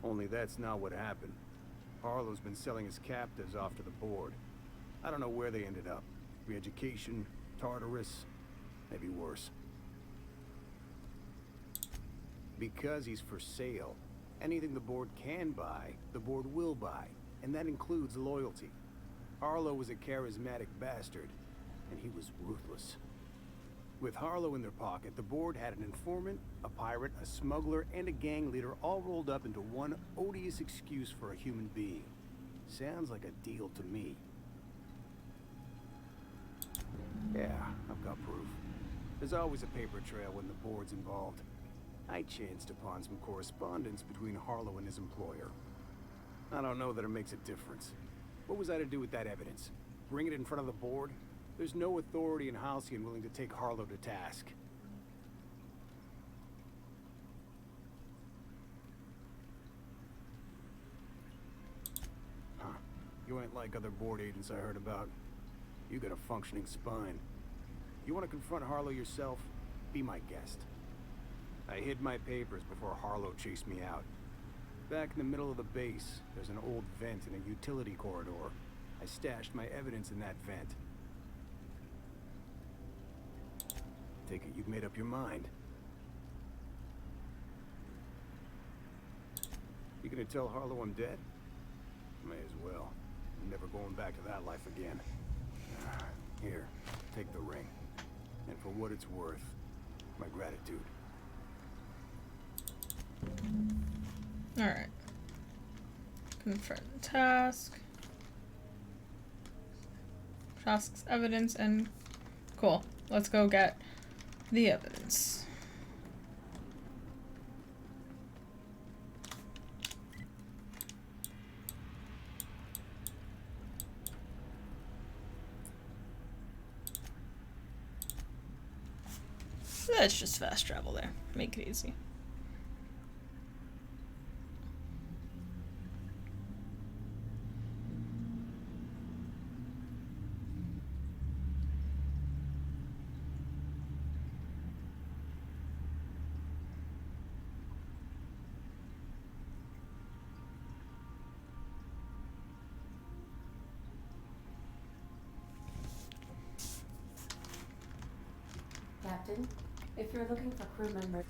S14: Only that's not what happened. Harlow's been selling his captives off to the board. I don't know where they ended up. Re-education, Tartarus, maybe worse. Because he's for sale, anything the board can buy, the board will buy, and that includes loyalty. Harlow was a charismatic bastard, and he was ruthless. With Harlow in their pocket, the board had an informant, a pirate, a smuggler, and a gang leader all rolled up into one odious excuse for a human being. Sounds like a deal to me. Yeah, I've got proof. There's always a paper trail when the board's involved. I chanced upon some correspondence between Harlow and his employer. I don't know that it makes a difference. What was I to do with that evidence? Bring it in front of the board? There's no authority in Halcyon willing to take Harlow to task. ain't like other board agents I heard about. You got a functioning spine. You want to confront Harlow yourself? Be my guest. I hid my papers before Harlow chased me out. Back in the middle of the base, there's an old vent in a utility corridor. I stashed my evidence in that vent. Take it you've made up your mind. You gonna tell Harlow I'm dead? May as well. I'm never going back to that life again. Here, take the ring. And for what it's worth, my gratitude.
S1: Alright. Confirm the task. Task's evidence and... Cool. Let's go get the evidence. Let's just fast travel there. Make it easy.
S2: Captain, if you're looking for crew members...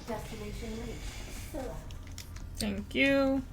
S2: Destination reached. Scylla.
S1: Thank you.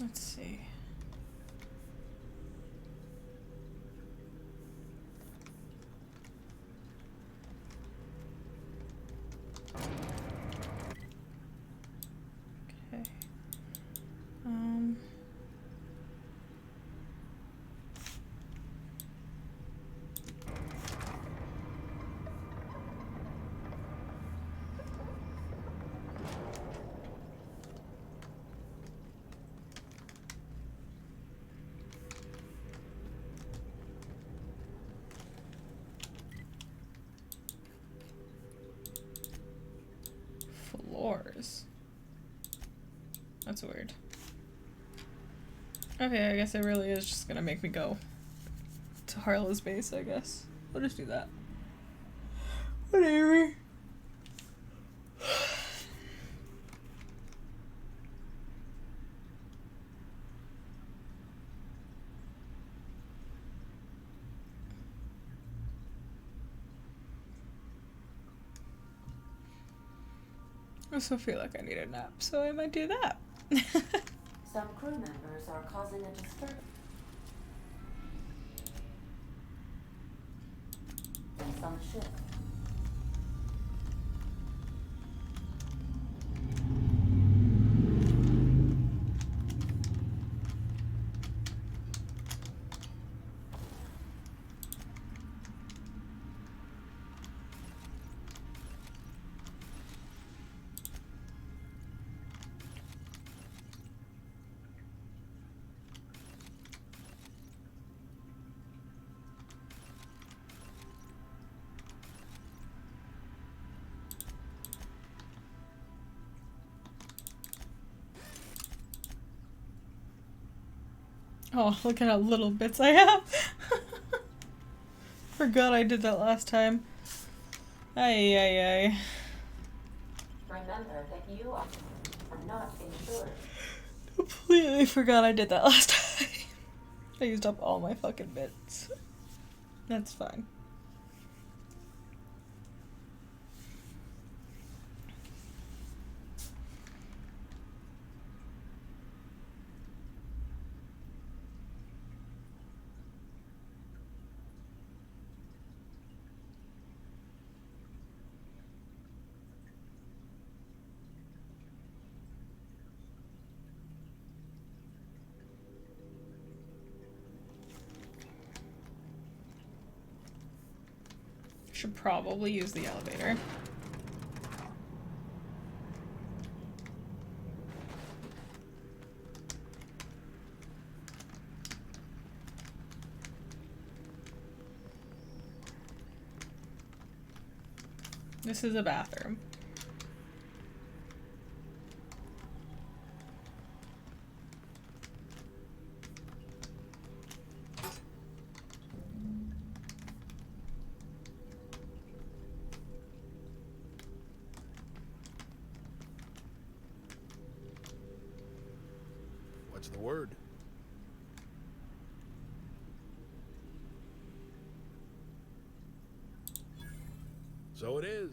S1: Let's see. Okay. Floors. That's weird. Okay, I guess it really is just gonna make me go to Harlow's base, I guess. We'll just do that. Whatever. I also feel like I need a nap, so I might do that.
S2: Some crew members are causing a disturbance on the ship.
S1: Oh, look at how little bits I have. Forgot I did that last time. Ay, ay, ay.
S2: Remember that you are not insured.
S1: Completely forgot I did that last time. I used up all my fucking bits. That's fine. Should probably use the elevator. This is a bathroom.
S11: What's the word? So it is.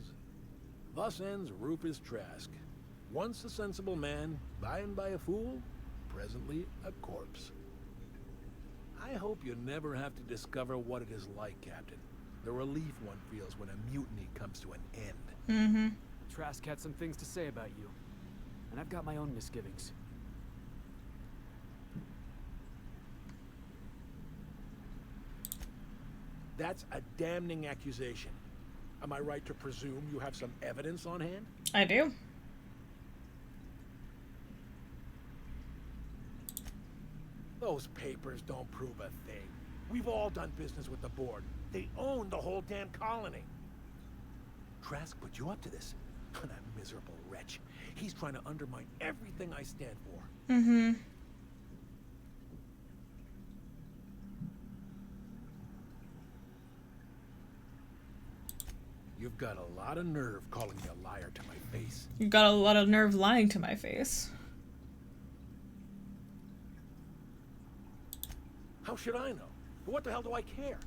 S11: Thus ends Rufus Trask. Once a sensible man, by and by a fool, presently a corpse. I hope you never have to discover what it is like, Captain. The relief one feels when a mutiny comes to an end.
S1: Mm-hmm.
S6: Trask had some things to say about you, and I've got my own misgivings.
S11: That's a damning accusation. Am I right to presume you have some evidence on hand?
S1: I do.
S11: Those papers don't prove a thing. We've all done business with the board. They own the whole damn colony. Trask put you up to this. That miserable wretch. He's trying to undermine everything I stand for.
S1: Mm-hmm.
S11: You've got a lot of nerve calling me a liar to my face.
S1: You got a lot of nerve lying to my face.
S11: How should I know? What the hell do I care?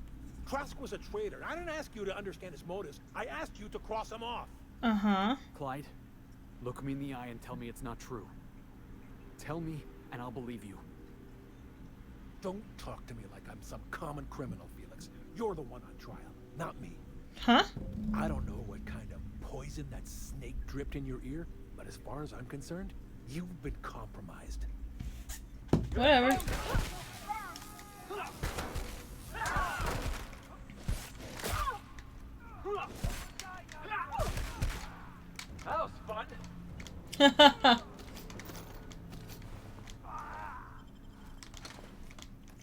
S11: Trask was a traitor. I didn't ask you to understand his motives. I asked you to cross him off.
S1: Uh-huh.
S6: Clyde, look me in the eye and tell me it's not true. Tell me, and I'll believe you.
S11: Don't talk to me like I'm some common criminal, Felix. You're the one on trial, not me.
S1: Huh?
S11: I don't know what kind of poison that snake dripped in your ear, but as far as I'm concerned, you've been compromised.
S1: Whatever.
S10: That was fun.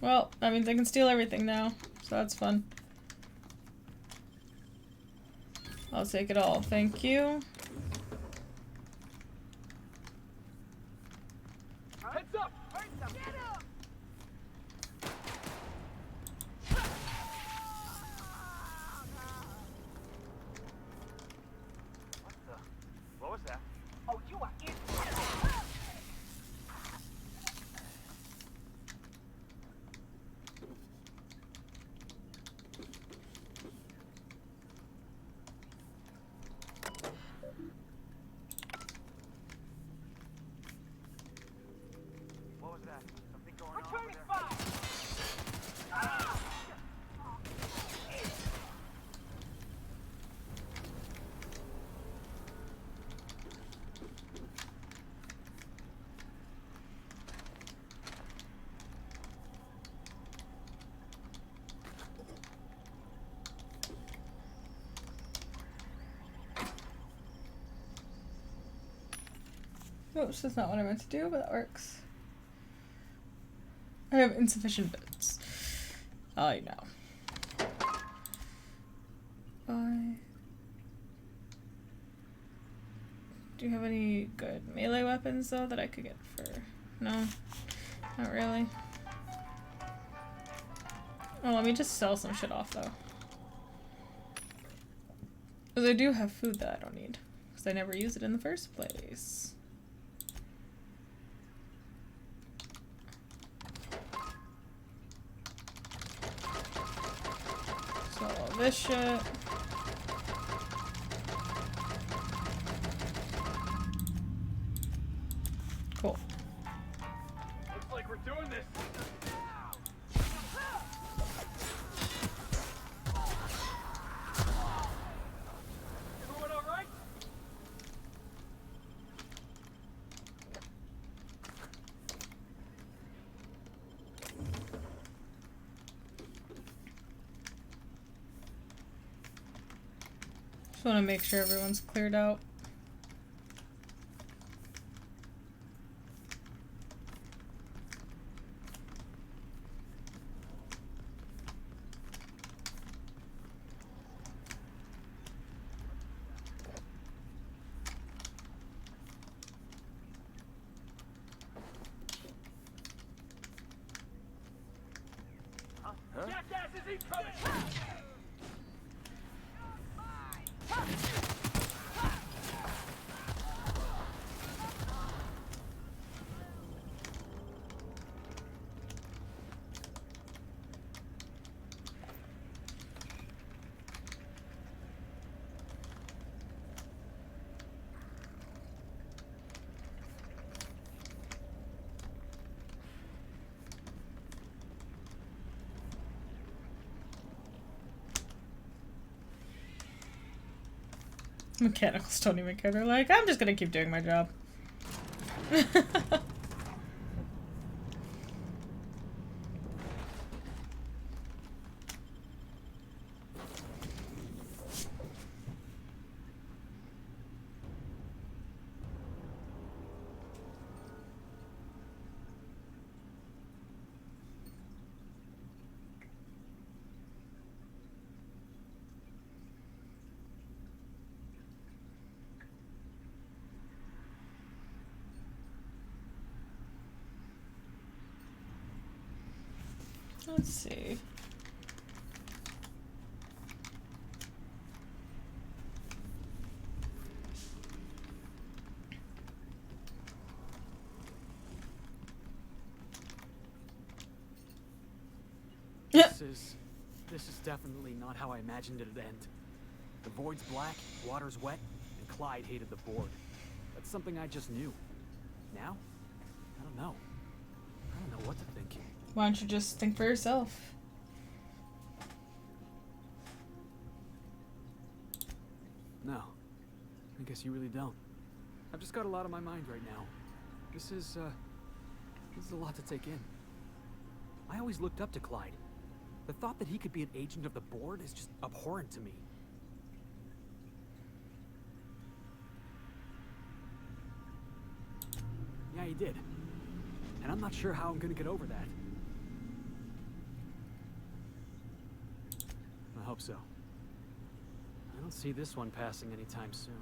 S1: Well, that means I can steal everything now, so that's fun. I'll take it all, thank you.
S10: Heads up! Get up! What was that? Oh, you are in. What was that? Something going on over there? Ah!
S1: Oops, that's not what I meant to do, but that works. I have insufficient bits. I know. Do you have any good melee weapons, though, that I could get for... No? Not really. Oh, let me just sell some shit off, though. Because I do have food that I don't need. Because I never used it in the first place. Sell all this shit. Cool.
S10: Looks like we're doing this. Everyone all right?
S1: Just want to make sure everyone's cleared out.
S10: Jackass is incoming!
S1: Mechanicals don't even care. They're like, I'm just gonna keep doing my job. Let's see.
S6: This is definitely not how I imagined it'd end. The void's black, water's wet, and Clyde hated the board. That's something I just knew. Now? I don't know. I don't know what to think.
S1: Why don't you just think for yourself?
S6: No. I guess you really don't. I've just got a lot on my mind right now. This is a lot to take in. I always looked up to Clyde. The thought that he could be an agent of the board is just abhorrent to me. Yeah, he did. And I'm not sure how I'm gonna get over that. I hope so. I don't see this one passing anytime soon.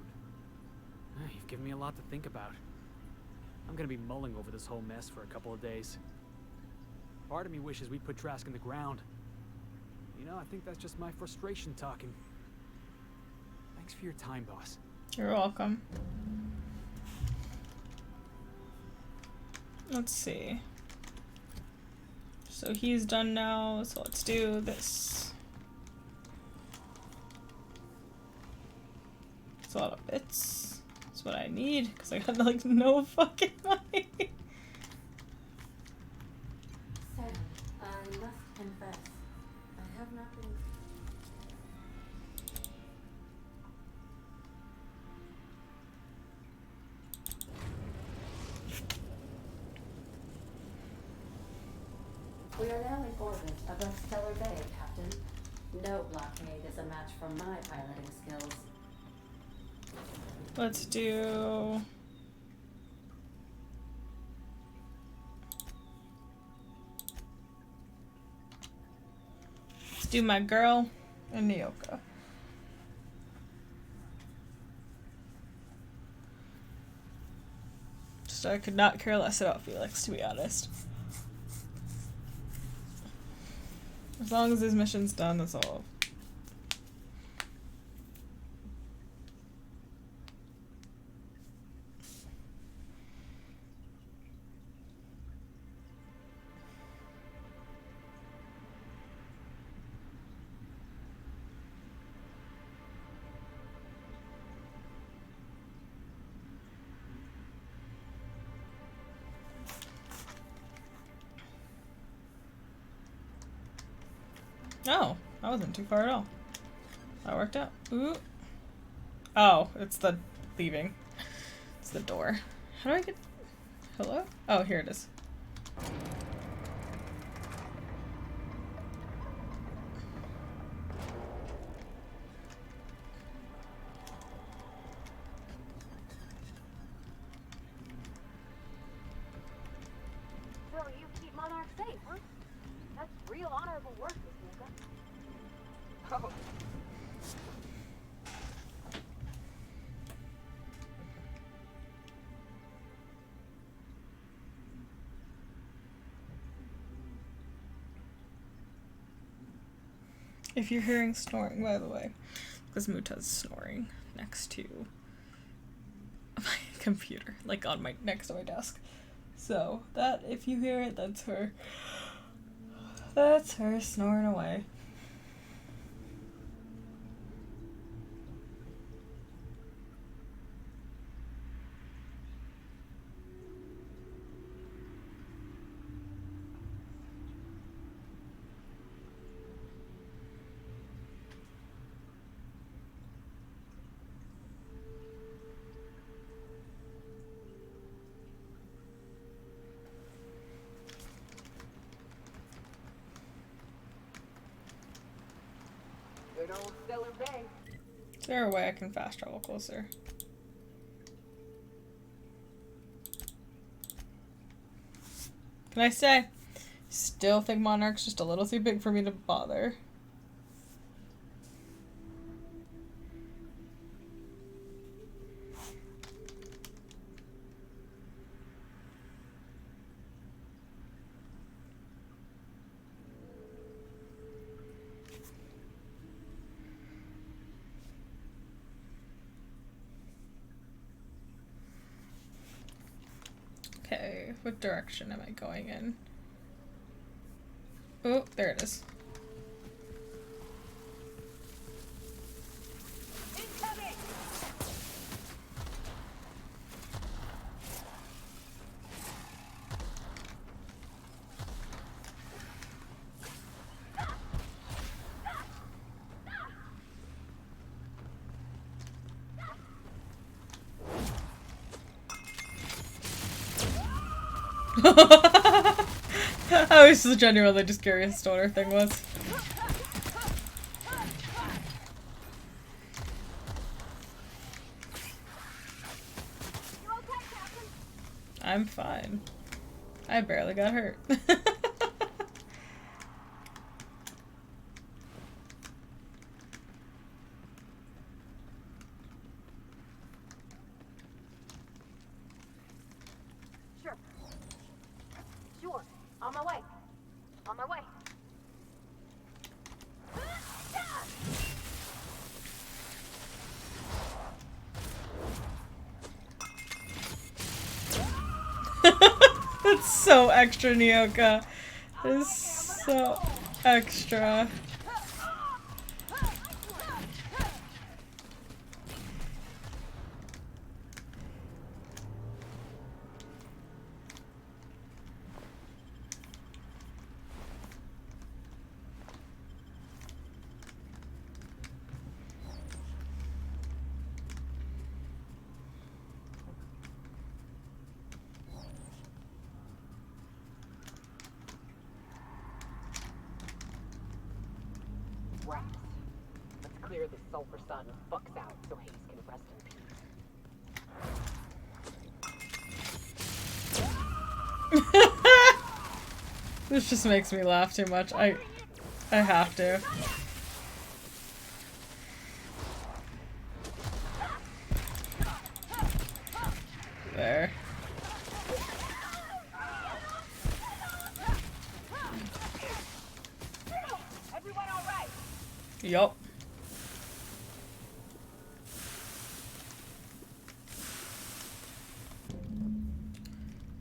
S6: You've given me a lot to think about. I'm gonna be mulling over this whole mess for a couple of days. Part of me wishes we'd put Trask in the ground. You know, I think that's just my frustration talking. Thanks for your time, boss.
S1: You're welcome. Let's see. So he's done now, so let's do this. It's a lot of bits. That's what I need, because I got like no fucking money.
S2: Sam, I must confess, I have not been... We are now in orbit above Stellar Bay, Captain. No blockade is a match for my piloting skills.
S1: Let's do... Let's do my girl and Nyoka. Just I could not care less about Felix, to be honest. As long as his mission's done, that's all. Oh, that wasn't too far at all. That worked out. Ooh. Oh, it's the leaving. It's the door. How do I get... Hello? Oh, here it is.
S8: Real honorable work, Miss Luca. Oh.
S1: If you're hearing snoring, by the way, because Muta's snoring next to my computer, like on my next to my desk. So that, if you hear it, that's her. That's her snoring away.
S7: Good old Stellar Bay.
S1: Is there a way I can fast travel closer? Can I say? Still think Monarch's just a little too big for me to bother. Okay, what direction am I going in? Oh, there it is. I was just genuinely just curious what her thing was. I'm fine. I barely got hurt.
S8: Sure. On my way. On my way.
S1: That's so extra, Nyoka. It's so extra.
S7: Rats. Let's clear this sulfur sun fucks out so Hayes can rest in peace.
S1: This just makes me laugh too much. I have to. There.
S7: Everyone all right?
S1: Yup.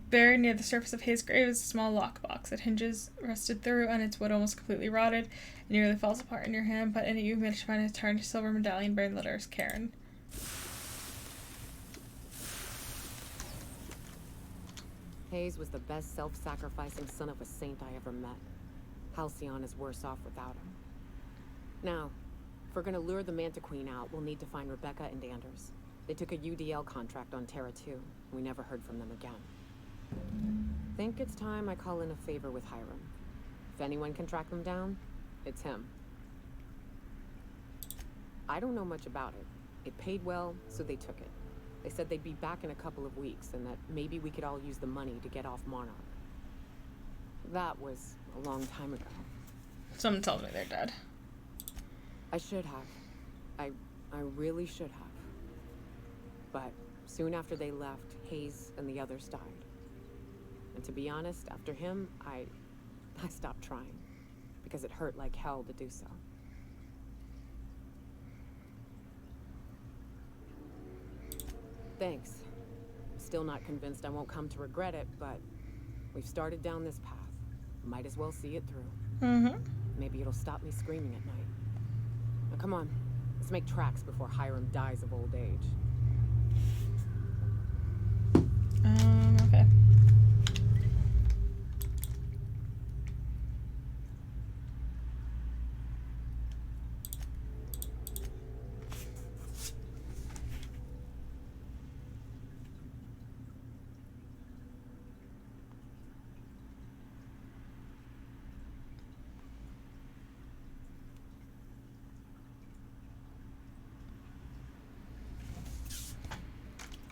S1: Buried near the surface of Hayes' grave is a small lockbox. Its hinges rusted through and its wood almost completely rotted. It nearly falls apart in your hand, but in it you manage to find a tarnished silver medallion bearing the letters Karen.
S7: Hayes was the best self-sacrificing son of a saint I ever met. Halcyon is worse off without him. Now, if we're gonna lure the Manta Queen out, we'll need to find Rebecca and Anders. They took a UDL contract on Terra 2. We never heard from them again. Think it's time I call in a favor with Hiram. If anyone can track them down, it's him. I don't know much about it. It paid well, so they took it. They said they'd be back in a couple of weeks and that maybe we could all use the money to get off Monarch. That was a long time ago.
S1: Someone tells me they're dead.
S7: I should have. I really should have. But soon after they left, Hayes and the others died. And to be honest, after him, I stopped trying. Because it hurt like hell to do so. Thanks. Still not convinced I won't come to regret it, but we've started down this path. Might as well see it through.
S1: Mm-hmm.
S7: Maybe it'll stop me screaming at night. Now come on, let's make tracks before Hiram dies of old age.
S1: Okay.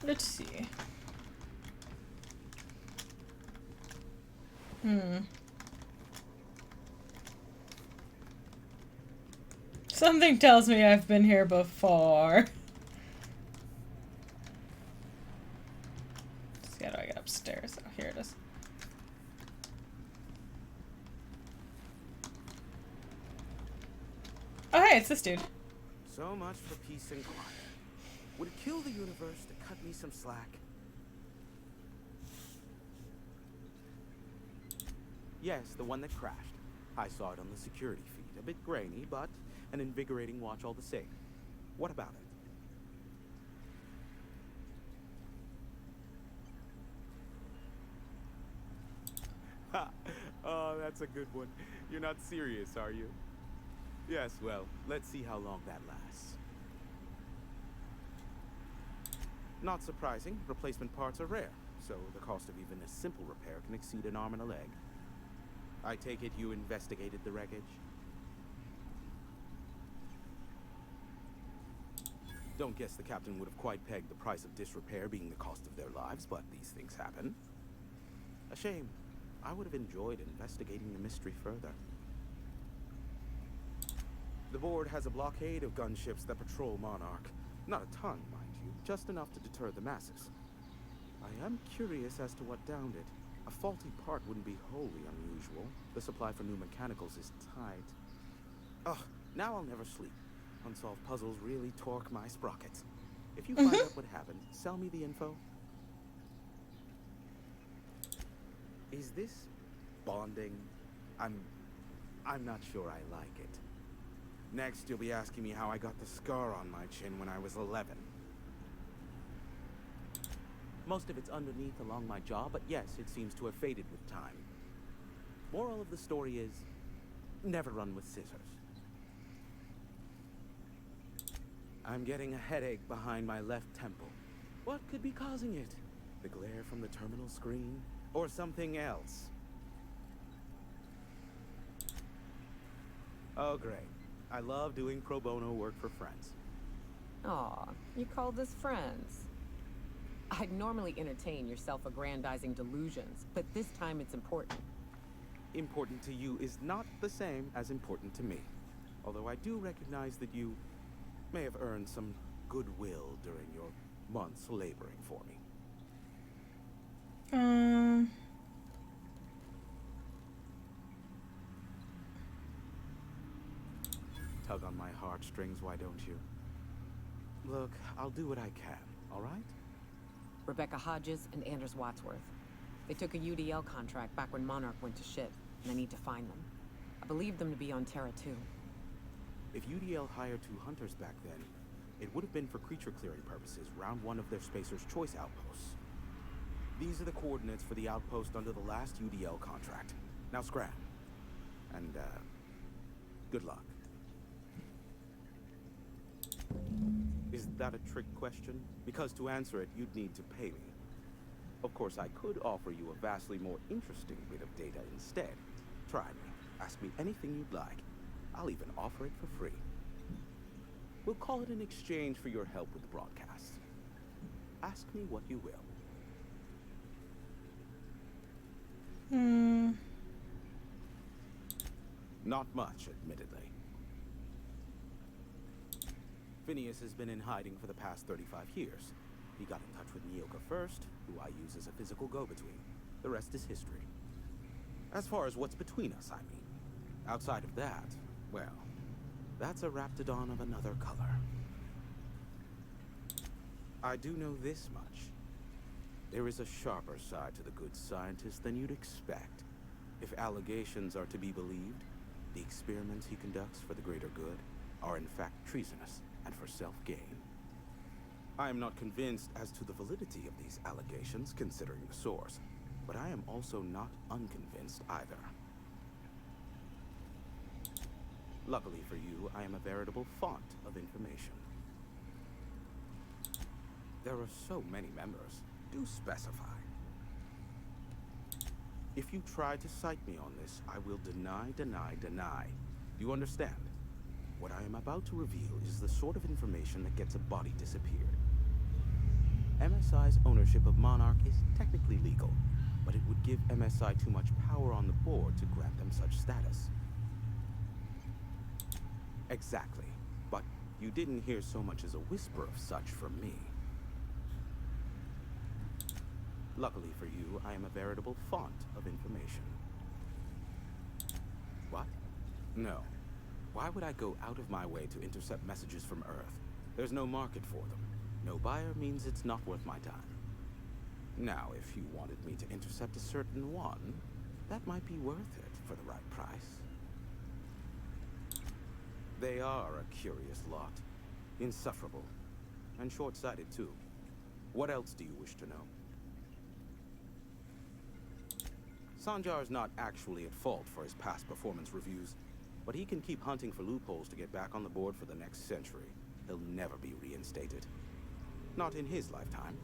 S1: Let's see. Something tells me I've been here before. Let's see, how do I get upstairs? Oh, here it is. Oh, hey, it's this dude.
S15: So much for peace and quiet. Would it kill the universe to cut me some slack? Yes, the one that crashed. I saw it on the security feed. A bit grainy, but an invigorating watch all the same. What about it? Ha! Oh, that's a good one. You're not serious, are you? Yes, well, let's see how long that lasts. Not surprising, replacement parts are rare, so the cost of even a simple repair can exceed an arm and a leg. I take it you investigated the wreckage? Don't guess the captain would have quite pegged the price of disrepair being the cost of their lives, but these things happen. A shame. I would have enjoyed investigating the mystery further. The board has a blockade of gunships that patrol Monarch. Not a ton, mind you, just enough to deter the masses. I am curious as to what downed it. A faulty part wouldn't be wholly unusual. The supply for new mechanicals is tight. Ugh, now I'll never sleep. Unsolved puzzles really torque my sprockets. If you find out what happened, sell me the info. Is this bonding? I'm not sure I like it. Next, you'll be asking me how I got the scar on my chin when I was 11. Most of it's underneath along my jaw, but yes, it seems to have faded with time. Moral of the story is, never run with scissors. I'm getting a headache behind my left temple. What could be causing it? The glare from the terminal screen? Or something else? Oh, great. I love doing pro bono work for friends.
S7: Aw, you called us friends. I'd normally entertain your self-aggrandizing delusions, but this time it's important.
S15: Important to you is not the same as important to me. Although I do recognize that you may have earned some goodwill during your months laboring for me. Tug on my heartstrings, why don't you? Look, I'll do what I can, all right?
S7: Rebecca Hodges and Anders Wadsworth. They took a UDL contract back when Monarch went to shit, and I need to find them. I believe them to be on Terra 2.
S15: If UDL hired 2 hunters back then, it would have been for creature clearing purposes, round 1 of their Spacer's Choice outposts. These are the coordinates for the outpost under the last UDL contract. Now scram. And, good luck. Is that a trick question? Because to answer it, you'd need to pay me. Of course, I could offer you a vastly more interesting bit of data instead. Try me. Ask me anything you'd like. I'll even offer it for free. We'll call it an exchange for your help with the broadcast. Ask me what you will. Not much, admittedly. Phineas has been in hiding for the past 35 years. He got in touch with Nyoka first, who I use as a physical go-between. The rest is history. As far as what's between us, I mean. Outside of that, well, that's a Raptidon of another color. I do know this much. There is a sharper side to the good scientist than you'd expect. If allegations are to be believed, the experiments he conducts for the greater good are in fact treasonous and for self-gain. I am not convinced as to the validity of these allegations, considering the source, but I am also not unconvinced either. Luckily for you, I am a veritable font of information. There are so many members. Do specify. If you try to cite me on this, I will deny. You understand? What I am about to reveal is the sort of information that gets a body disappeared. MSI's ownership of Monarch is technically legal, but it would give MSI too much power on the board to grant them such status. Exactly. But you didn't hear so much as a whisper of such from me. Luckily for you, I am a veritable font of information. What? No. Why would I go out of my way to intercept messages from Earth? There's no market for them. No buyer means it's not worth my time. Now, if you wanted me to intercept a certain one, that might be worth it for the right price. They are a curious lot. Insufferable. And short-sighted, too. What else do you wish to know? Sanjar's not actually at fault for his past performance reviews, but he can keep hunting for loopholes to get back on the board for the next century. He'll never be reinstated. Not in his lifetime.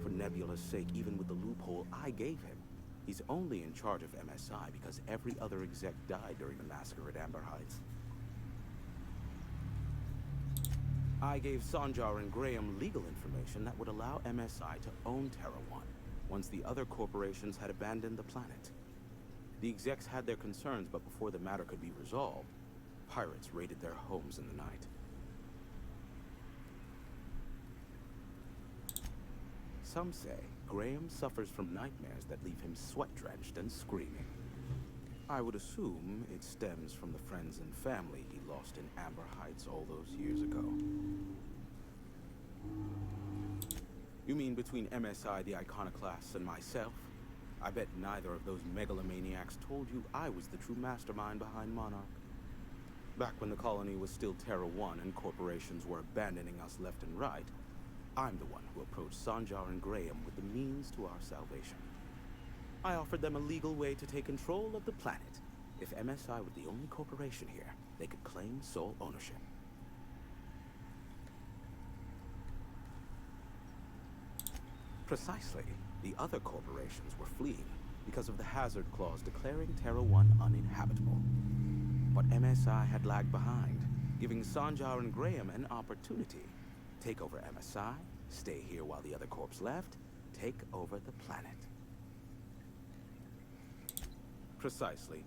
S15: For Nebula's sake, even with the loophole I gave him, he's only in charge of MSI because every other exec died during the massacre at Amber Heights. I gave Sanjar and Graham legal information that would allow MSI to own Terra One once the other corporations had abandoned the planet. The execs had their concerns, but before the matter could be resolved, pirates raided their homes in the night. Some say Graham suffers from nightmares that leave him sweat-drenched and screaming. I would assume it stems from the friends and family he lost in Amber Heights all those years ago. You mean between MSI, the Iconoclasts, and myself? I bet neither of those megalomaniacs told you I was the true mastermind behind Monarch. Back when the colony was still Terra One and corporations were abandoning us left and right, I'm the one who approached Sanjar and Graham with the means to our salvation. I offered them a legal way to take control of the planet. If MSI were the only corporation here, they could claim sole ownership. Precisely. The other corporations were fleeing because of the hazard clause declaring Terra One uninhabitable. But MSI had lagged behind, giving Sanjar and Graham an opportunity. Take over MSI, stay here while the other corps left, take over the planet. Precisely.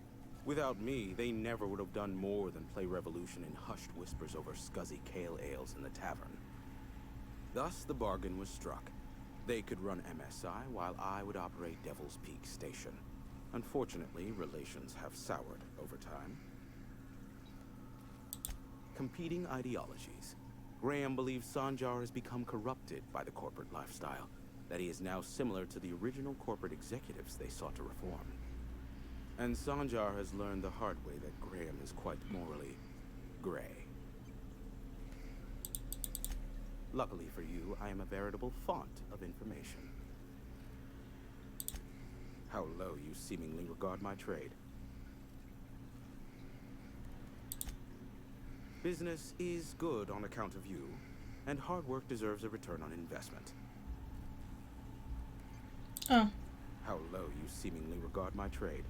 S15: Without me, they never would have done more than play Revolution in hushed whispers over scuzzy kale ales in the tavern. Thus, the bargain was struck. They could run MSI while I would operate Devil's Peak Station. Unfortunately, relations have soured over time. Competing ideologies. Graham believes Sanjar has become corrupted by the corporate lifestyle, that he is now similar to the original corporate executives they sought to reform. And Sanjar has learned the hard way that Graham is quite morally gray. Luckily for you, I am a veritable font of information. How low you seemingly regard my trade. Business is good on account of you, and hard work deserves a return on investment.
S1: Oh.
S15: How low you seemingly regard my trade.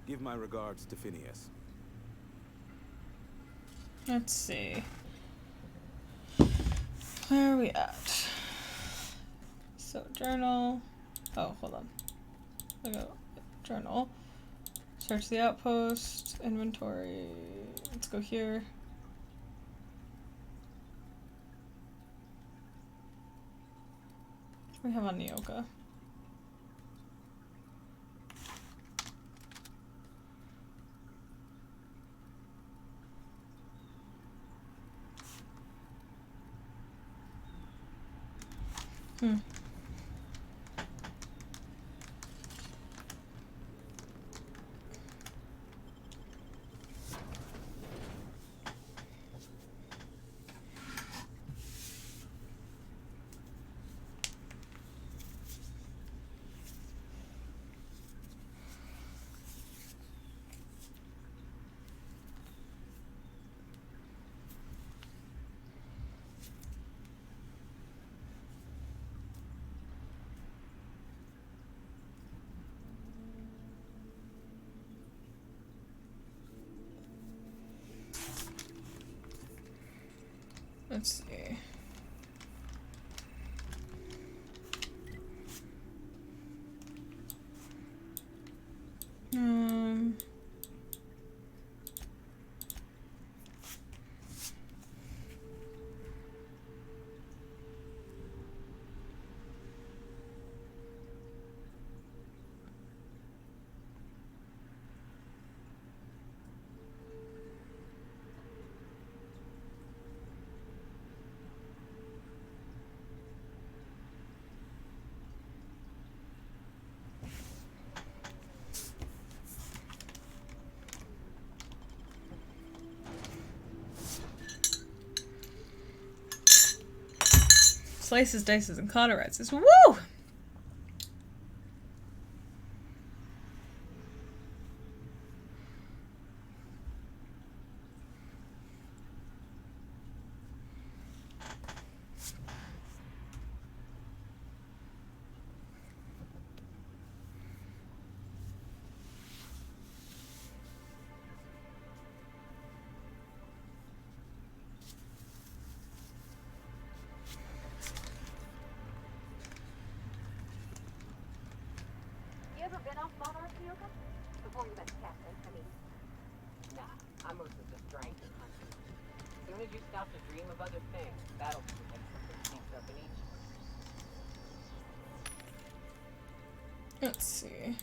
S15: Give my regards to Phineas.
S1: Let's see. Where are we at? So, journal. Oh, hold on. I go journal. Search the outpost, inventory. Let's go here. What do we have on Nyoka? Let's see. Slices, dices, and cauterizes. Woo!
S8: You ever been off Monarch, Nyoka? Before you met the captain, I mean.
S7: Nah, I mostly just drank and hunted. As soon as you stop to dream of other things, that'll be when something sneaks up and eats you.
S1: Let's see.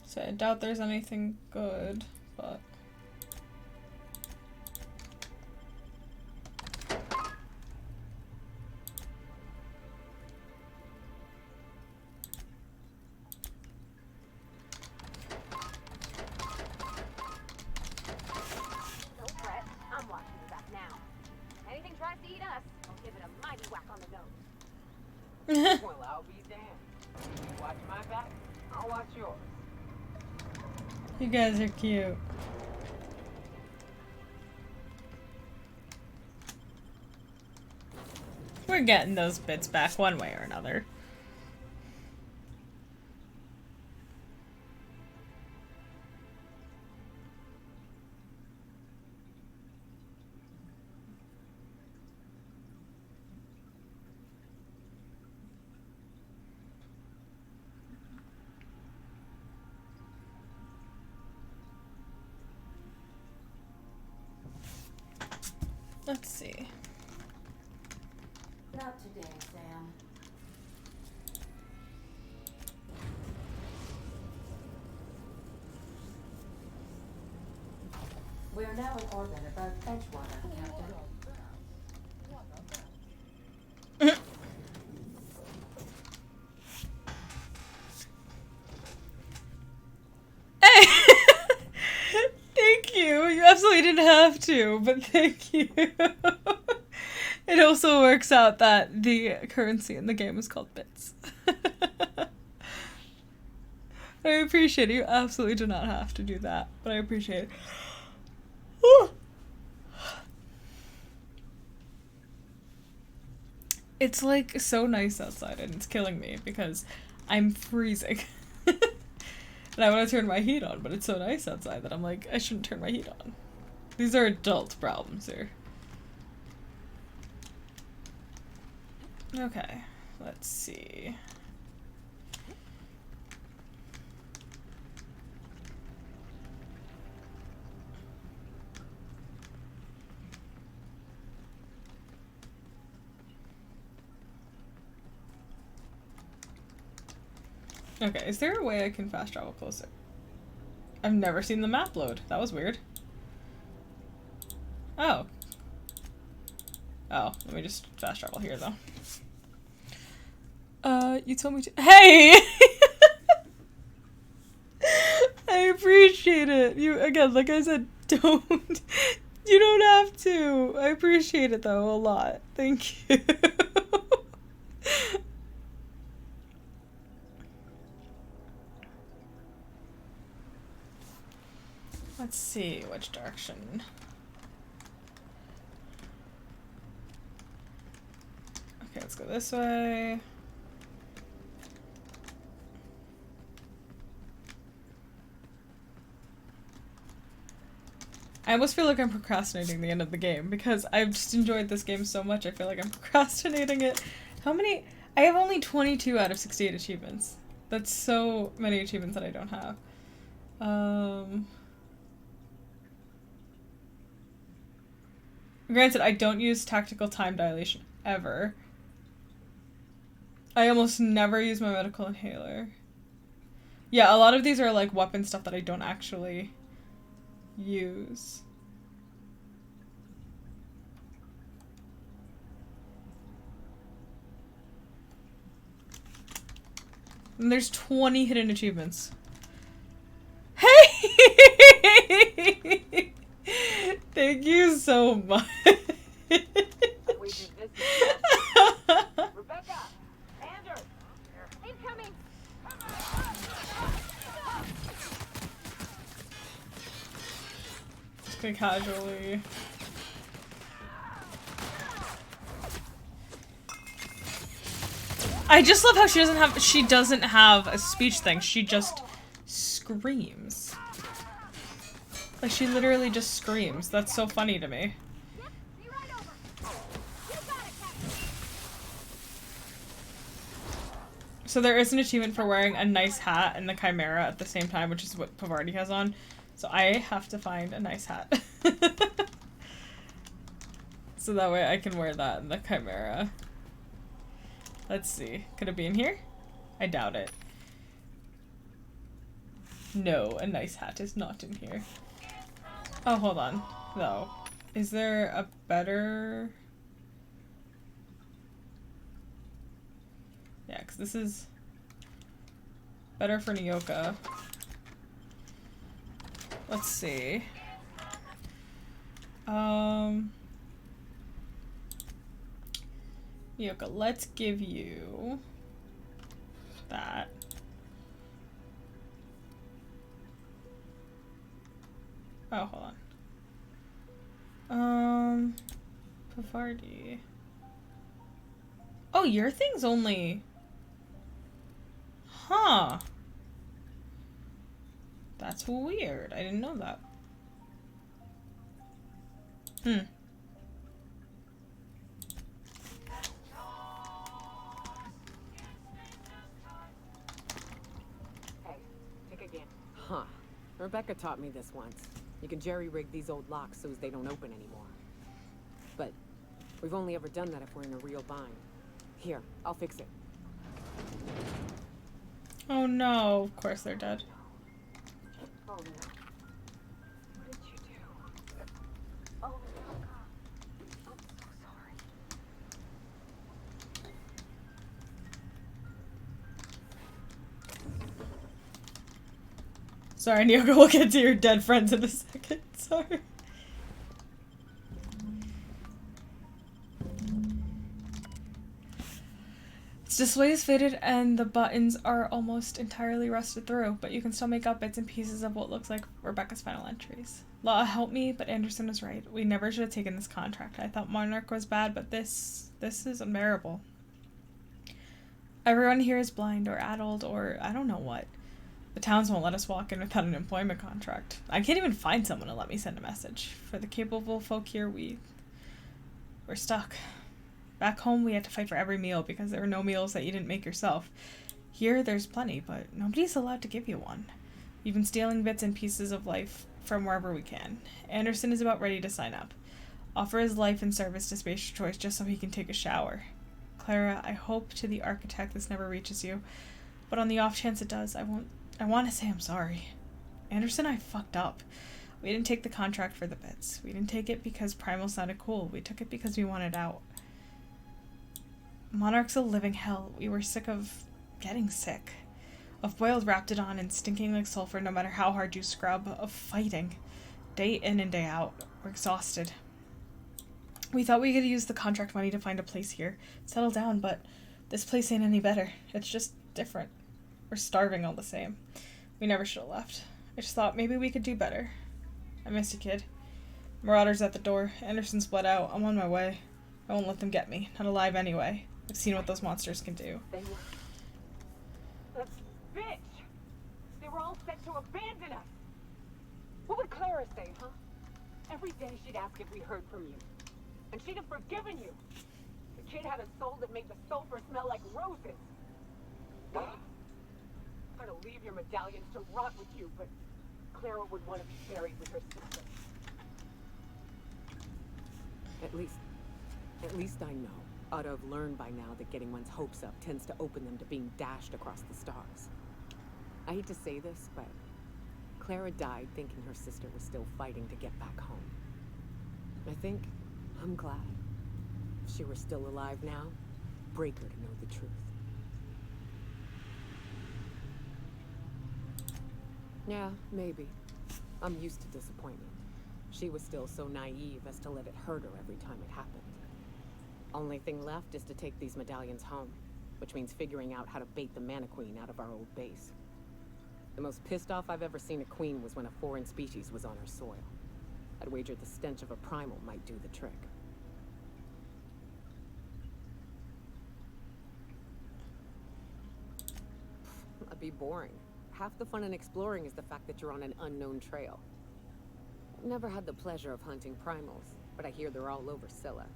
S1: So I doubt there's anything good, but...
S8: Don't fret, I'm watching you back now. Anything tries to eat us, I'll give it a mighty whack on the nose.
S7: Well, I'll be damned. You watch my back, I'll watch yours.
S1: You guys are cute. We're getting those bits back one way or another. Let's see.
S2: Not today, Sam. We are now in orbit above Edgewater, Captain.
S1: Thank you. You absolutely didn't have to, but thank you. It also works out that the currency in the game is called bits. I appreciate it. You absolutely do not have to do that, but I appreciate it. Whew. It's like so nice outside and it's killing me because I'm freezing. And I want to turn my heat on, but it's so nice outside that I'm like, I shouldn't turn my heat on. These are adult problems here. Okay, Let's see. Okay, is there a way I can fast travel closer? I've never seen the map load. That was weird. Oh. Oh, let me just fast travel here though. You told me to— Hey! I appreciate it. You, again, like I said, don't— you don't have to. I appreciate it though, a lot. Thank you. Let's see which direction. Okay, let's go this way. I almost feel like I'm procrastinating the end of the game because I've just enjoyed this game so much. I feel like I'm procrastinating it. How many? I have only 22 out of 68 achievements. That's so many achievements that I don't have. Granted, I don't use tactical time dilation ever. I almost never use my medical inhaler. Yeah, a lot of these are like weapon stuff that I don't actually use. And there's 20 hidden achievements. Hey! Thank you so much.
S10: Rebecca! Anders! Incoming!
S1: Just gonna casually. I just love how she doesn't have a speech thing. She just screams. Like, she literally just screams. That's so funny to me. So there is an achievement for wearing a nice hat and the Chimera at the same time, which is what Pavardi has on. So I have to find a nice hat. So that way I can wear that in the Chimera. Let's see. Could it be in here? I doubt it. No, a nice hat is not in here. Oh, hold on. Though. Is there a better... Yeah, because this is better for Nyoka. Let's see. Nyoka, let's give you that. Oh, hold on. Pavardi. Oh, your thing's only... Huh. That's weird. I didn't know that. Hmm.
S7: Hey, pick again. Huh. Rebecca taught me this once. You can jerry-rig these old locks so they don't open anymore. But we've only ever done that if we're in a real bind. Here, I'll fix it.
S1: Oh no, of course they're dead.
S2: Oh no. What did you do? Oh no, God. I'm so sorry.
S1: Sorry, Nyoka, we'll get to your dead friends in a second. Sorry. Its display is faded and the buttons are almost entirely rusted through, but you can still make out bits and pieces of what looks like Rebecca's final entries. Law helped me, but Anderson was right. We never should have taken this contract. I thought Monarch was bad, but this is unbearable. Everyone here is blind or addled or I don't know what. The towns won't let us walk in without an employment contract. I can't even find someone to let me send a message. For the capable folk here, we're stuck. Back home, we had to fight for every meal because there were no meals that you didn't make yourself. Here, there's plenty, but nobody's allowed to give you one. We've been stealing bits and pieces of life from wherever we can. Anderson is about ready to sign up. Offer his life in service to Spacer Choice just so he can take a shower. Clara, I hope to the architect this never reaches you, but on the off chance it does, I want to say I'm sorry. Anderson and I fucked up. We didn't take the contract for the bits. We didn't take it because Primal sounded cool. We took it because we wanted out. Monarch's a living hell. We were sick of getting sick. Of boiled Raptidon and stinking like sulfur no matter how hard you scrub. Of fighting. Day in and day out. We're exhausted. We thought we could use the contract money to find a place here. Settle down, but this place ain't any better. It's just different. We're starving all the same. We never should have left. I just thought maybe we could do better. I miss you, kid. Marauder's at the door. Anderson's bled out. I'm on my way. I won't let them get me. Not alive anyway. I've seen what those monsters can do.
S7: They were... The bitch! They were all set to abandon us! What would Clara say, huh? Every day she'd ask if we heard from you. And she'd have forgiven you. The kid had a soul that made the sulfur smell like roses. I'm gonna leave your medallions to rot with you, but Clara would want to be buried with her sister. At least I know. Ought to have learned by now that getting one's hopes up tends to open them to being dashed across the stars. I hate to say this, but Clara died thinking her sister was still fighting to get back home. I think I'm glad. If she were still alive now, break her to know the truth. Yeah, maybe. I'm used to disappointment. She was still so naive as to let it hurt her every time it happened. Only thing left is to take these medallions home, which means figuring out how to bait the Mana Queen out of our old base. The most pissed off I've ever seen a queen was when a foreign species was on her soil. I'd wager the stench of a primal might do the trick. That'd be boring. Half the fun in exploring is the fact that you're on an unknown trail. I've never had the pleasure of hunting primals, but I hear they're all over Scylla.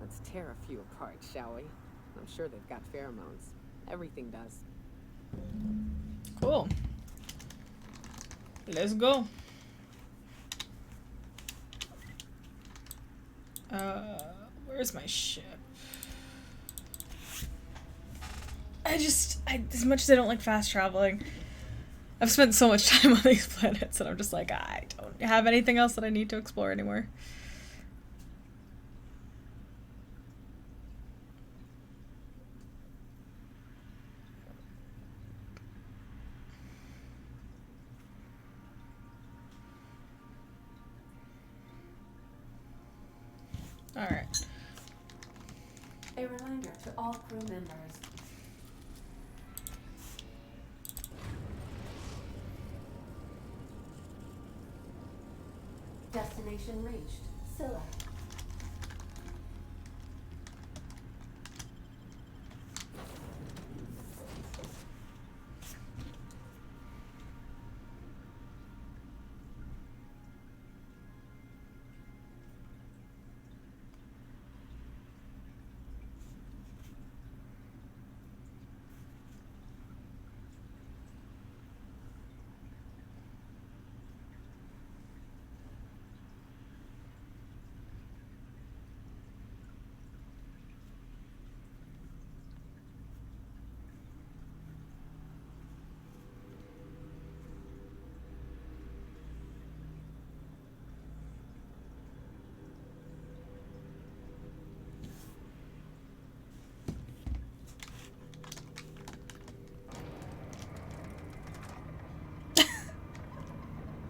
S7: Let's tear a few apart, shall we? I'm sure they've got pheromones. Everything does.
S1: Cool. Let's go. Where's my ship? As much as I don't like fast traveling, I've spent so much time on these planets and I'm just like, I don't have anything else that I need to explore anymore. Alright.
S2: A reminder to all crew members. Destination reached. Scylla.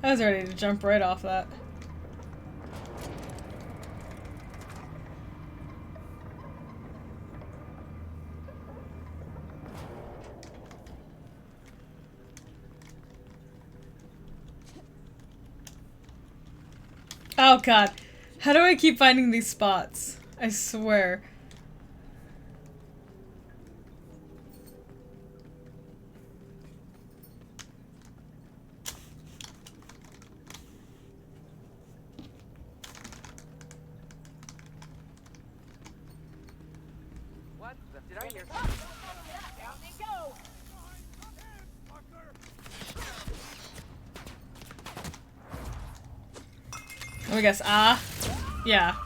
S1: I was ready to jump right off that. Oh god. How do I keep finding these spots? I swear.
S10: Did I hear something? Down they go!
S1: Let me guess. Yeah.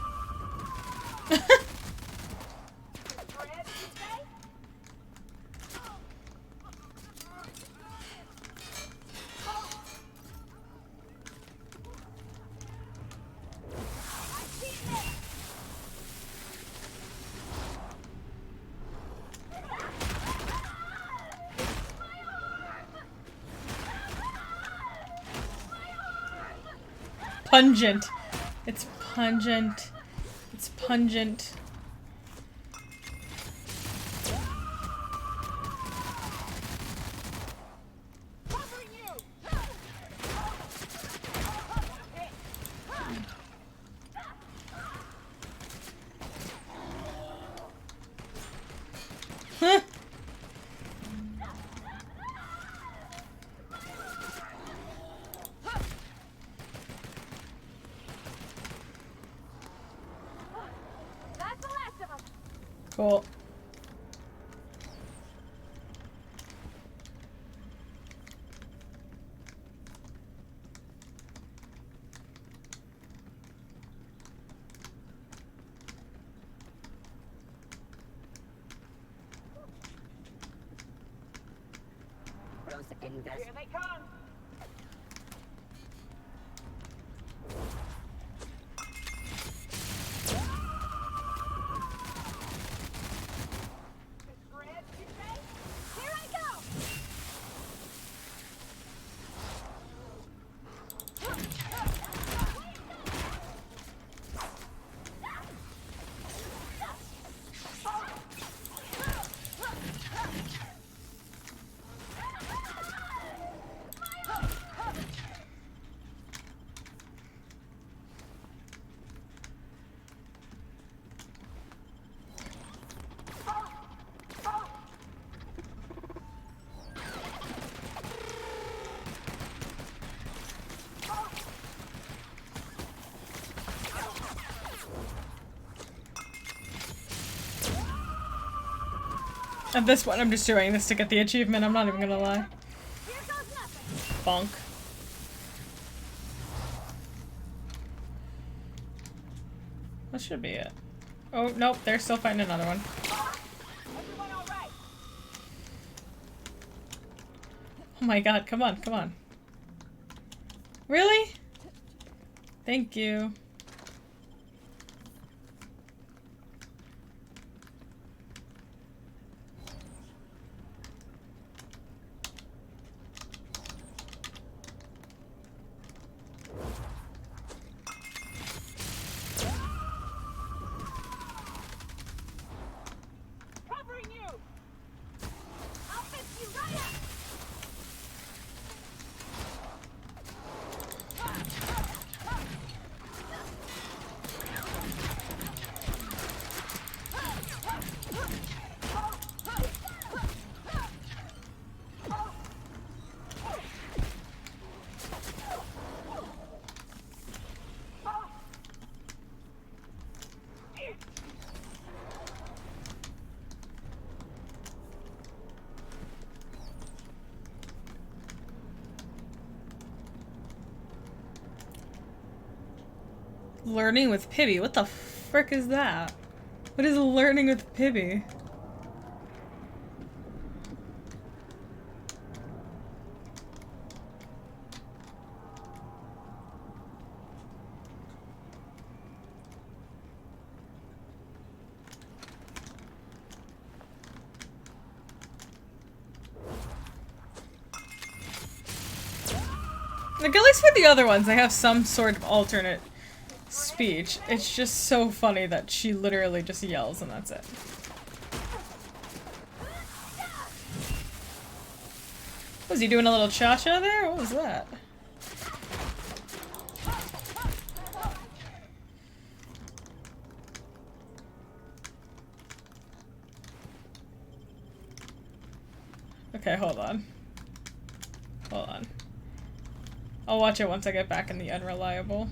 S1: Pungent. It's pungent. It's pungent. Huh. Cool.
S10: Here they come!
S1: At this point, I'm just doing this to get the achievement, I'm not even gonna lie. Bonk. That should be it. Oh, nope, they're still fighting another one. Oh my god, come on, come on. Really? Thank you. Learning with Pibby? What the frick is that? What is learning with Pibby? Like, at least with the other ones, they have some sort of alternate speech. It's just so funny that she literally just yells and that's it. Was he doing a little cha-cha there? What was that? Okay, hold on. Hold on. I'll watch it once I get back in the Unreliable.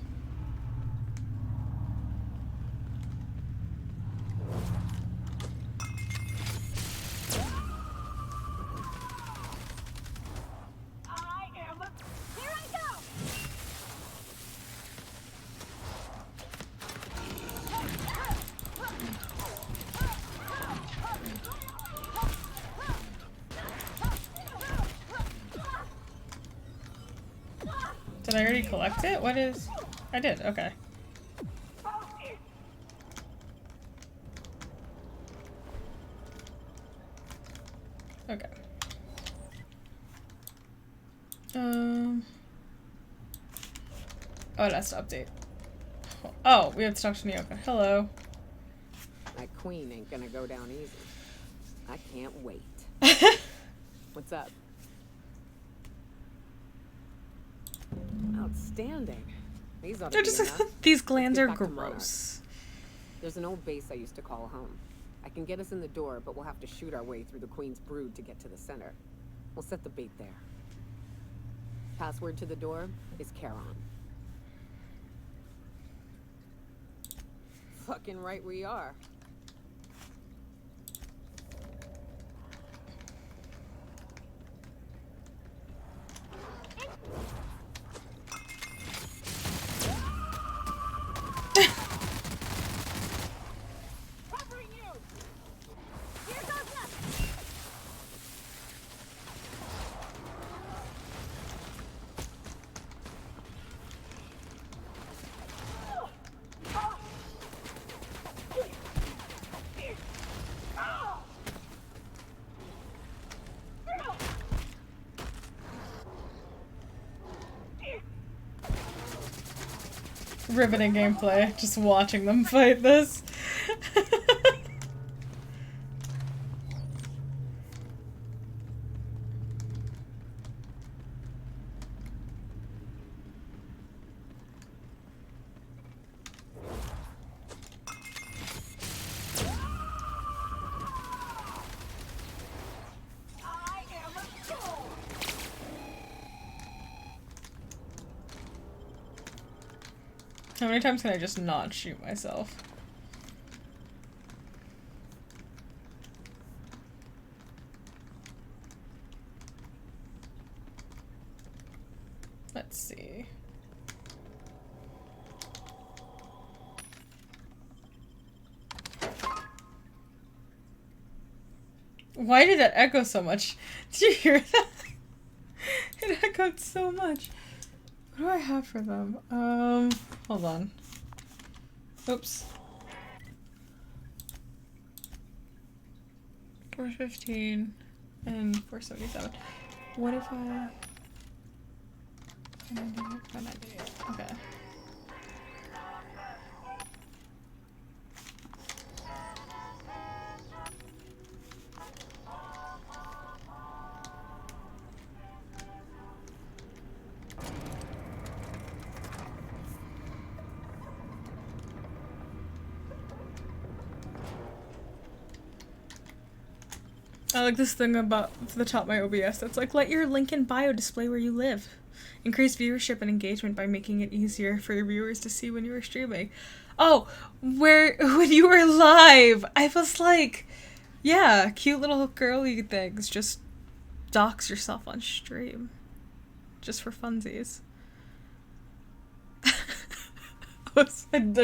S1: Did I already collect it? What is... I did, okay. Okay. Oh, that's to update. Oh, we have to talk to Nyoka. Hello.
S7: That queen ain't gonna go down easy. I can't wait. What's up? Outstanding. These ought to
S1: They're
S7: be
S1: just
S7: enough.
S1: these glands are
S7: Let's get back to Monarch.
S1: gross.
S7: There's an old base I used to call home. I can get us in the door, but we'll have to shoot our way through the Queen's brood to get to the center. We'll set the bait there. Password to the door is Charon. Fucking right we are.
S1: Riveting gameplay, just watching them fight this. How many times can I just not shoot myself? Let's see. Why did that echo so much? Did you hear that? It echoed so much. What do I have for them? Hold on. Oops. 415 and 477. What if I... 598. Okay. I like this thing about the top of my OBS that's like, let your link in bio display where you live. Increase viewership and engagement by making it easier for your viewers to see when you are streaming. Oh, when you were live, I was like, yeah, cute little girly things. Just dox yourself on stream. Just for funsies. The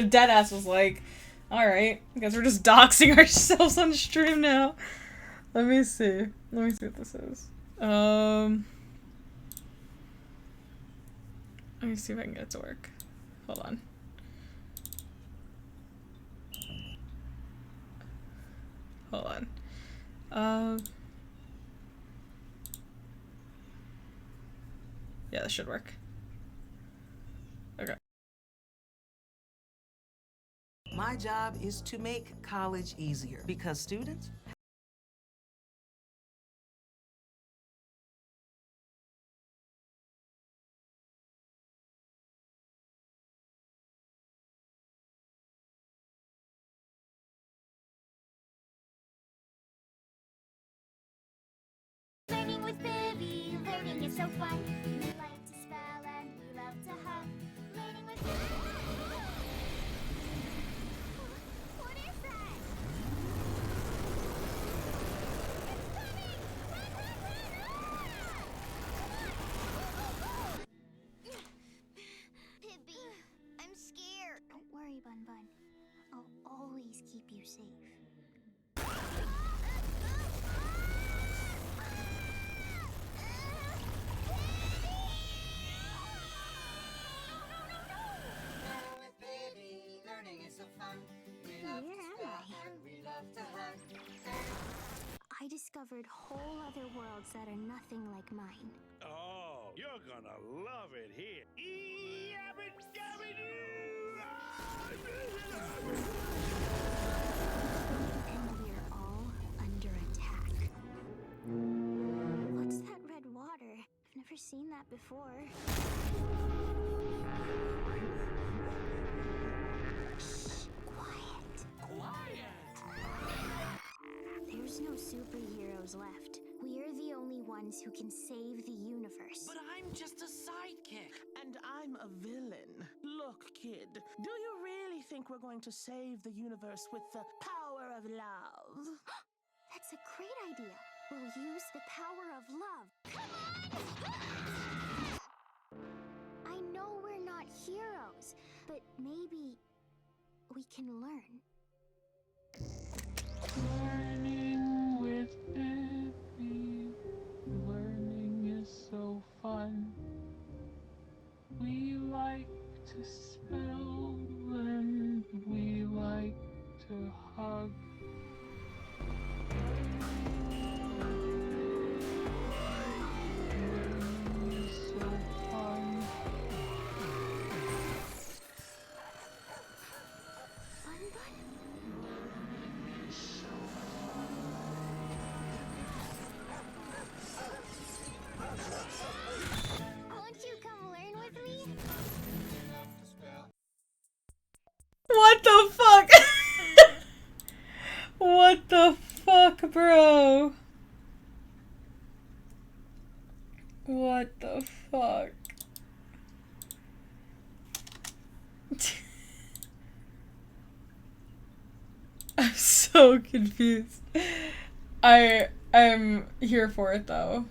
S1: deadass was like, alright, I guess we're just doxing ourselves on stream now. Let me see. Let me see what this is. Let me see if I can get it to work. Hold on. Hold on. Yeah, this should work. Okay.
S16: My job is to make college easier because students
S17: Learning with Bibby, learning is so fun. We like to spell and we love to hum. Learning with What is that? Pibby, I'm scared. Don't worry, Bun Bun. I'll always keep you safe. discovered whole other worlds that are nothing like mine.
S18: Oh, you're gonna love it here.
S17: And we're all under attack. What's that red water? I've never seen that before. Shh, quiet. There's no superheroes left. We're the only ones who can save the universe.
S19: But I'm just a sidekick. And I'm a villain. Look, kid, do you really think we're going to save the universe with the power of love?
S17: That's a great idea. We'll use the power of love. Come on! I know we're not heroes, but maybe we can learn.
S13: Learning with Bippy. Learning is so fun. We like to spell and we like to hug. Learning is so fun.
S17: Won't you come learn with me?
S1: What the fuck? What the fuck, bro? What the fuck? I'm so confused. I'm here for it though.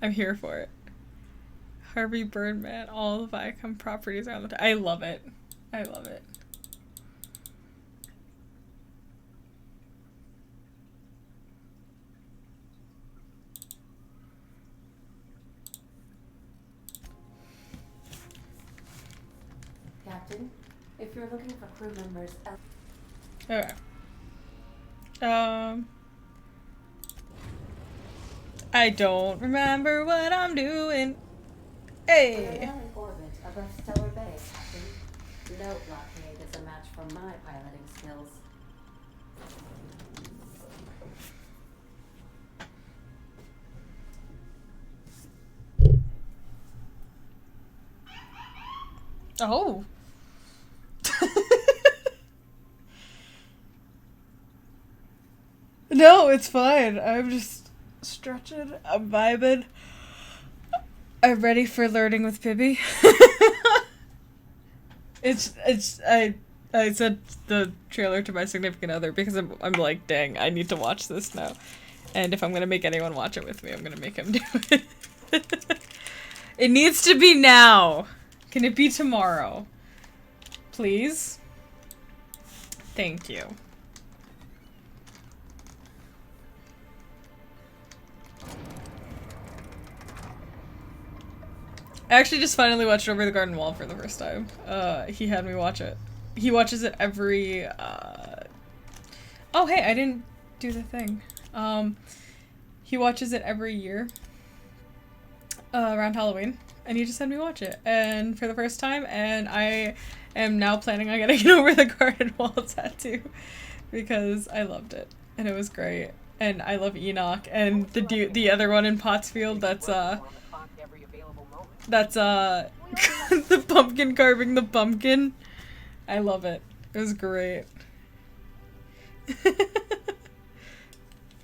S1: I'm here for it. Harvey Birdman, all the Viacom properties are on the I love it. I love it.
S2: Captain, if you're looking for crew members,
S1: Okay. I don't remember what I'm doing.
S2: we're
S1: Hey.
S2: now in orbit above Stellar Bay, Captain. No blockade is a match for my piloting skills.
S1: Oh. No, it's fine. I'm just stretching. I'm vibing. I'm ready for learning with Pibby. I sent the trailer to my significant other because I'm like, dang, I need to watch this now. And if I'm gonna make anyone watch it with me, I'm gonna make him do it. It needs to be now. Can it be tomorrow? Please? Thank you. I actually just finally watched Over the Garden Wall for the first time. He had me watch it. He watches it every, Oh, hey, I didn't do the thing. He watches it every year. Around Halloween. And he just had me watch it. And for the first time, and I am now planning on getting an Over the Garden Wall tattoo. Because I loved it. And it was great. And I love Enoch. And the other one in Pottsfield, that's the pumpkin carving the pumpkin. I love it. It was great.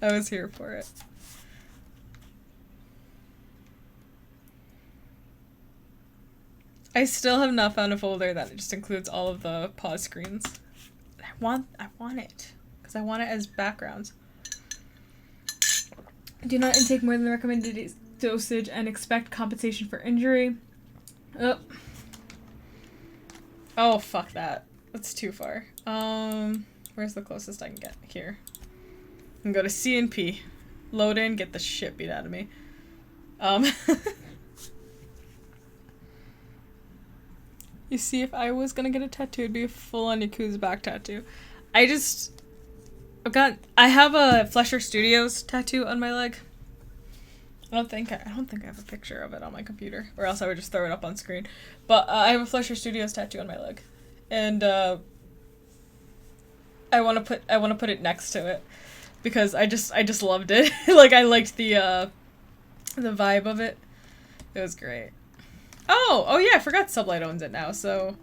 S1: I was here for it. I still have not found a folder that just includes all of the pause screens. I want it. Because I want it as backgrounds. Do not intake more than the recommended dosage and expect compensation for injury. Oh, fuck that. That's too far. Where's the closest I can get? Here. I can go to C&P. Load in, get the shit beat out of me. You see, if I was gonna get a tattoo, it'd be a full-on Yakuza back tattoo. I have a Flesher Studios tattoo on my leg. I don't think I have a picture of it on my computer, or else I would just throw it up on screen. But I have a Flesher Studios tattoo on my leg, and I want to put it next to it because I just loved it. Like I liked the vibe of it. It was great. Oh yeah, I forgot Sublight owns it now. So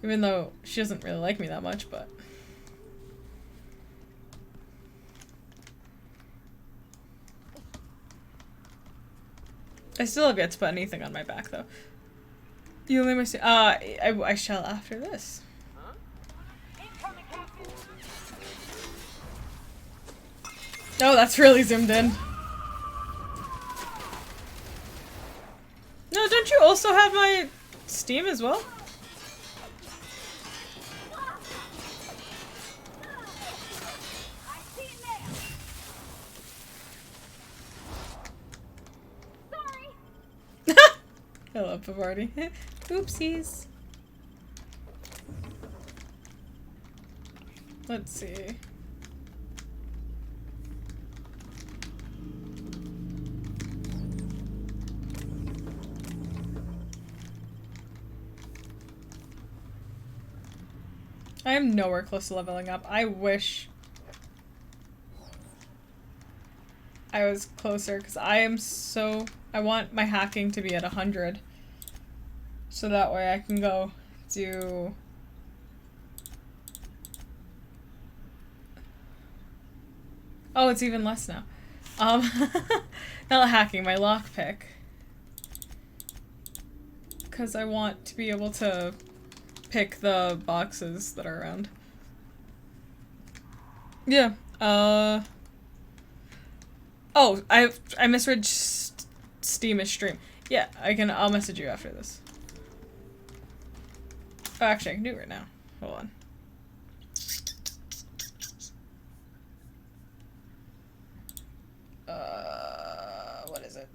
S1: even though she doesn't really like me that much, but. I still have yet to put anything on my back, though. You only must. I shall after this. Oh, that's really zoomed in. No, don't you also have my Steam as well? I love Bavardi. Oopsies. Let's see. I am nowhere close to leveling up. I wish I was closer because I want my hacking to be at 100. So that way I can go do... Oh, it's even less now. Not hacking, my lockpick. Because I want to be able to pick the boxes that are around. Yeah, Oh, I misread Steam as stream. Yeah, I'll message you after this. Oh, actually, I can do it right now. Hold on. What is it?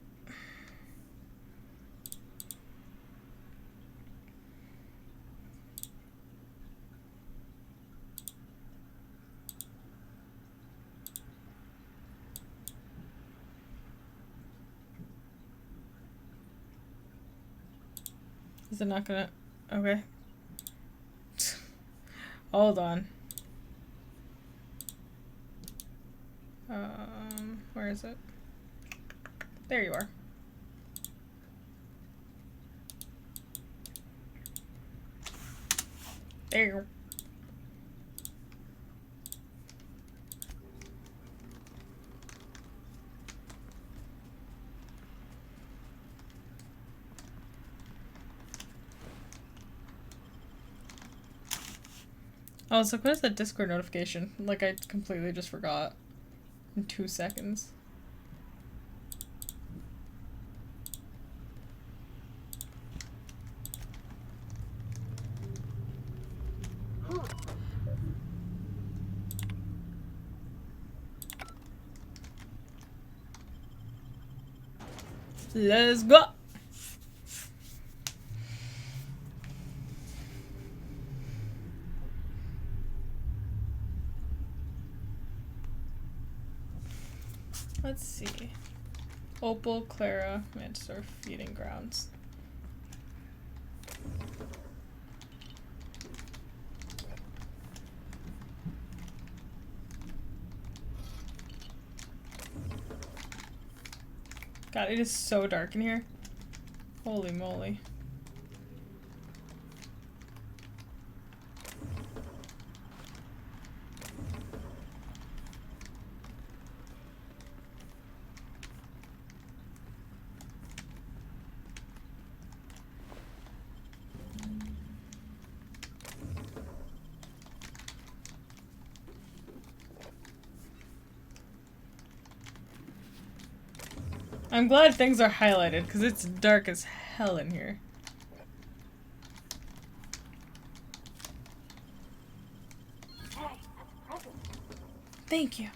S1: Is it not gonna... Okay. Hold on. Where is it? There you are. There you go. Oh, so what is that Discord notification? Like, I completely just forgot. In 2 seconds. Let's go! Let's see. Opal, Clara, Manchester, feeding grounds. God, it is so dark in here. Holy moly. I'm glad things are highlighted, because it's dark as hell in here. Thank you.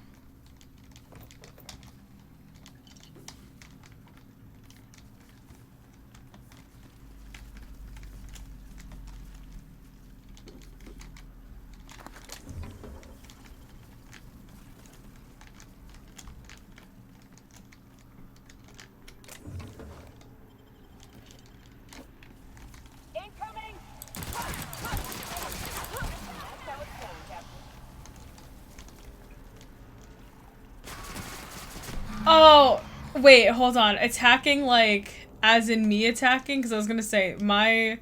S1: Oh, wait, hold on. Attacking, like, as in me attacking? Because I was gonna say, my...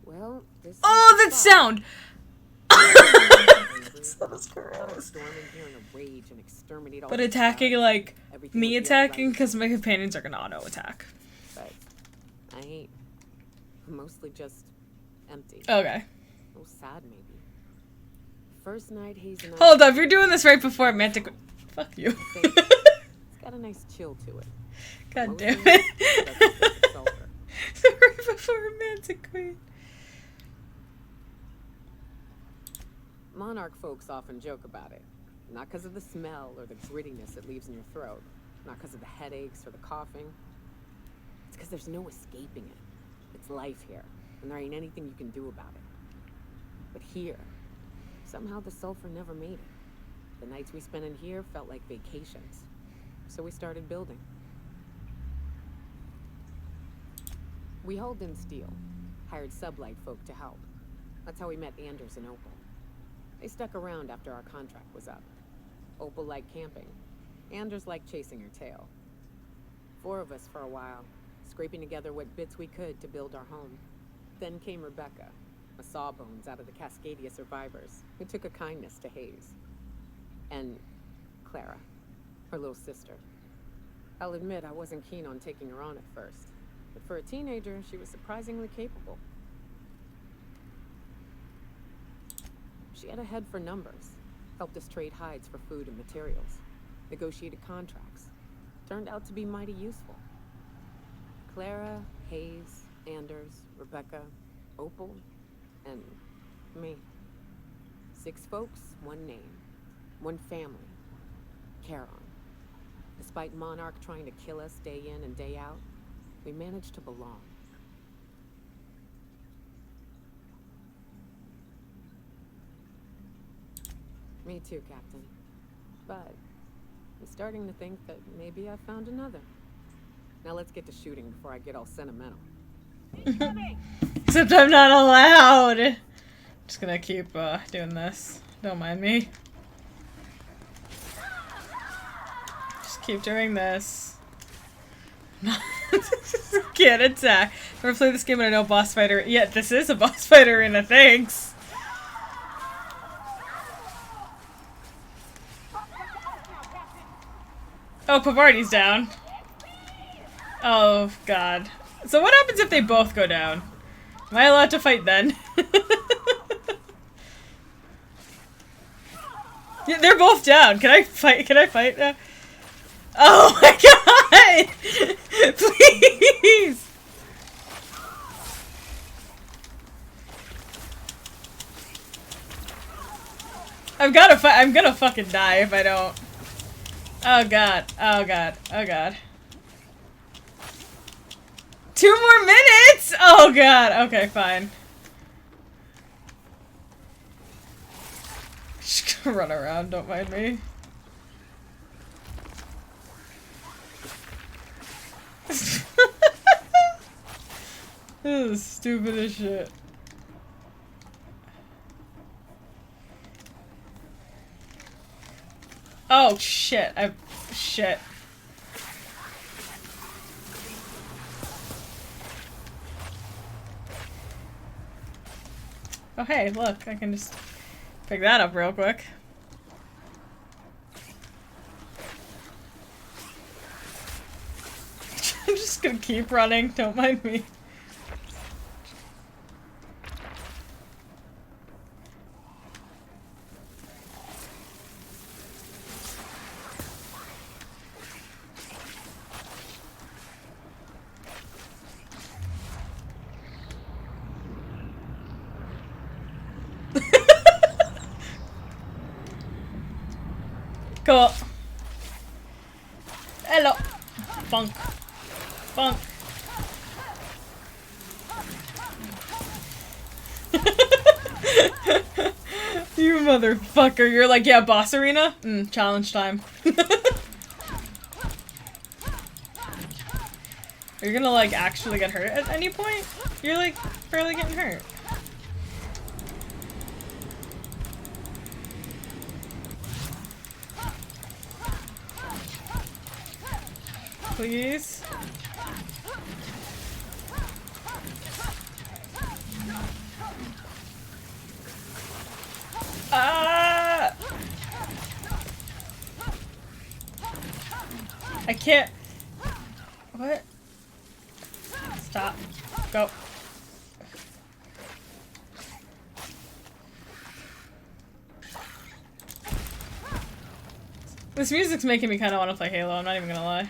S7: Well, this
S1: Oh, that sound!
S7: That was gross. Storm in here in a rage and exterminate all
S1: But
S7: the
S1: attacking,
S7: crowds.
S1: like,
S7: Everything
S1: me
S7: would be
S1: attacking,
S7: alright.
S1: because my companions are gonna auto-attack.
S7: But I ain't. I'm mostly just empty.
S1: Okay.
S7: Oh, sad maybe. First night Hayes and I.
S1: Hold up, you're doing this right before Mantic... Fuck you.
S7: It's got a nice chill to it.
S1: God
S7: Mostly
S1: damn it.
S7: doesn't fit the sulfur.
S1: Right before Mantic Queen.
S7: Monarch folks often joke about it. Not because of the smell or the grittiness it leaves in your throat. Not because of the headaches or the coughing. It's because there's no escaping it. It's life here, and there ain't anything you can do about it. But here, somehow the sulfur never made it. The nights we spent in here felt like vacations. So we started building. We hauled in steel, hired sublight folk to help. That's how we met Anders and Opal. They stuck around after our contract was up. Opal liked camping. Anders liked chasing her tail. 4 of us for a while, scraping together what bits we could to build our home. Then came Rebecca, a sawbones out of the Cascadia survivors, who took a kindness to Hayes. And Clara, her little sister. I'll admit I wasn't keen on taking her on at first, but for a teenager, she was surprisingly capable. She had a head for numbers, helped us trade hides for food and materials, negotiated contracts. Turned out to be mighty useful. Clara, Hayes, Anders, Rebecca, Opal, and me. 6 folks, 1 name, 1 family, Charon. Despite Monarch trying to kill us day in and day out, we managed to belong. Me too, Captain. But I'm starting to think that maybe I found another. Now let's get to shooting before I get all sentimental.
S1: Except I'm not allowed. Just gonna keep doing this. Don't mind me. Just keep doing this. Can't attack. Never played this game and I know boss fighter. Yeah, this is a boss fight arena. Thanks. Oh, Pavardi's down. Oh, God. So what happens if they both go down? Am I allowed to fight then? Yeah, they're both down. Can I fight? Can I fight now? Oh my God! Please! I've gotta fight. I'm gonna fucking die if I don't. Oh God. Oh God. Oh God. 2 more minutes? Oh God. Okay, fine. Just gonna run around, don't mind me. This is stupid as shit. Oh shit, shit. Oh hey, look, I can just pick that up real quick. I'm just gonna keep running, don't mind me. Cool. Hello. Bonk. Bonk. You motherfucker. You're like, yeah, boss arena? Challenge time. Are you gonna, like, actually get hurt at any point? You're, like, barely getting hurt. Please. Ah! I can't. What? Stop. Go. This music's making me kind of want to play Halo, I'm not even gonna lie.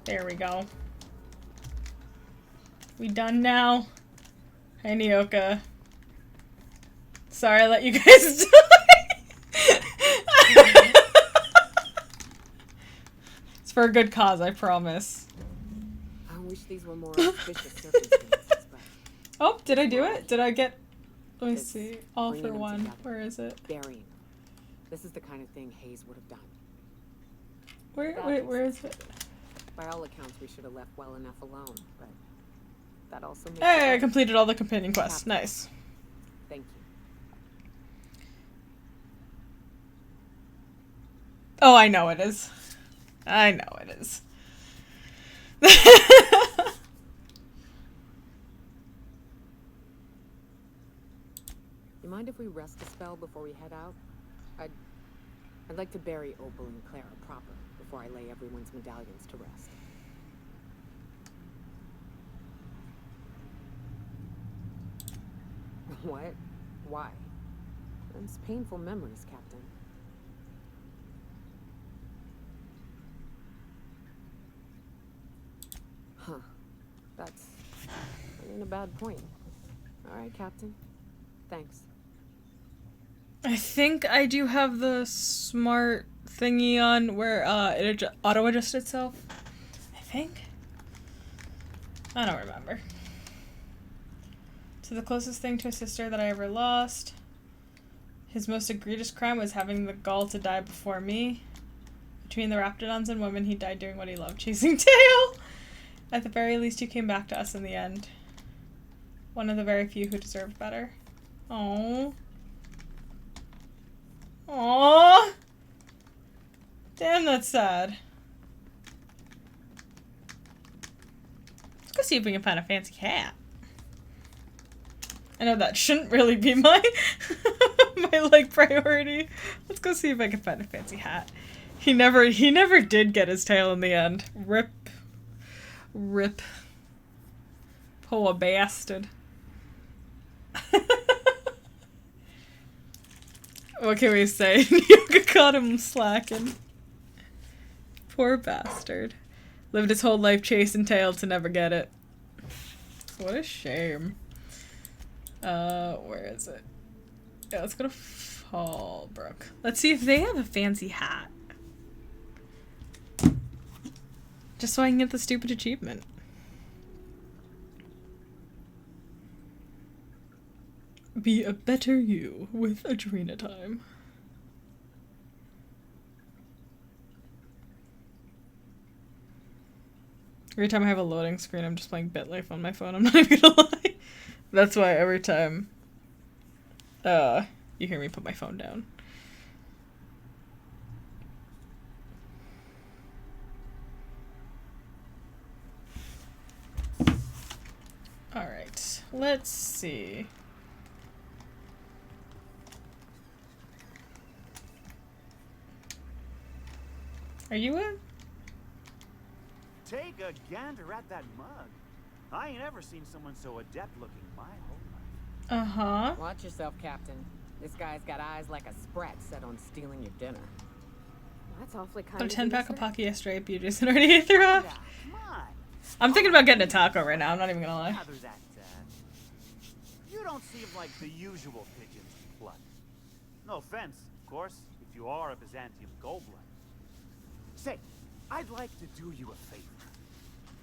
S1: There we go. We done now? Hey, Nyoka. Sorry I let you guys die. It's for a good cause, I promise.
S7: I wish these were more auspicious circumstances, but...
S1: Oh, did I do it? Did I get... Let me
S7: It's
S1: see. All
S7: bringing
S1: for
S7: them
S1: one.
S7: together.
S1: Where is it?
S7: Burying. This is the kind of thing Hayes would have done.
S1: Where is it?
S7: By all accounts, we should have left well enough alone, but that also makes
S1: Hey, I
S7: it
S1: completed all the companion quests. Nice.
S7: Thank you.
S1: Oh, I know it is. I know it is.
S7: You mind if we rest a spell before we head out? I'd like to bury Opal and Clara proper before I lay everyone's medallions to rest. What? Why? It's painful memories, Captain. Huh. That ain't a bad point. Alright, Captain. Thanks.
S1: I think I do have the smart thingy on where it auto-adjusts itself. I think. I don't remember. So the closest thing to a sister that I ever lost. His most egregious crime was having the gall to die before me. Between the Raptidons and women, he died doing what he loved, chasing tail. At the very least, you came back to us in the end. One of the very few who deserved better. Oh. Aww. Damn, that's sad. Let's go see if we can find a fancy hat. I know that shouldn't really be my my like priority. Let's go see if I can find a fancy hat. He never did get his tail in the end. Rip. Rip. Poor bastard. What can we say? Nyoka caught him slacking. Poor bastard. Lived his whole life chasing tail to never get it. What a shame. Where is it? Yeah, let's go to Fallbrook. Let's see if they have a fancy hat. Just so I can get the stupid achievement. Be a better you with Adrena time. Every time I have a loading screen, I'm just playing BitLife on my phone. I'm not even gonna lie. That's why every time you hear me put my phone down. Alright, let's see. Are you in?
S10: Take a gander at that mug. I ain't ever seen someone so adept looking my whole life.
S1: Uh-huh.
S7: Watch yourself, Captain. This guy's got eyes like a sprat set on stealing your dinner.
S8: That's awfully kind
S1: Got a
S8: of
S1: 10-pack
S8: you,
S1: of
S8: sir.
S1: Pocky yesterday at Beauty's and already ate her off. I'm thinking about getting a taco right now, I'm not even gonna lie.
S10: Rather that, you don't seem like the usual pigeons to pluck. No offense, of course, if you are a Byzantium Goldblood. Say, I'd like to do you a favor.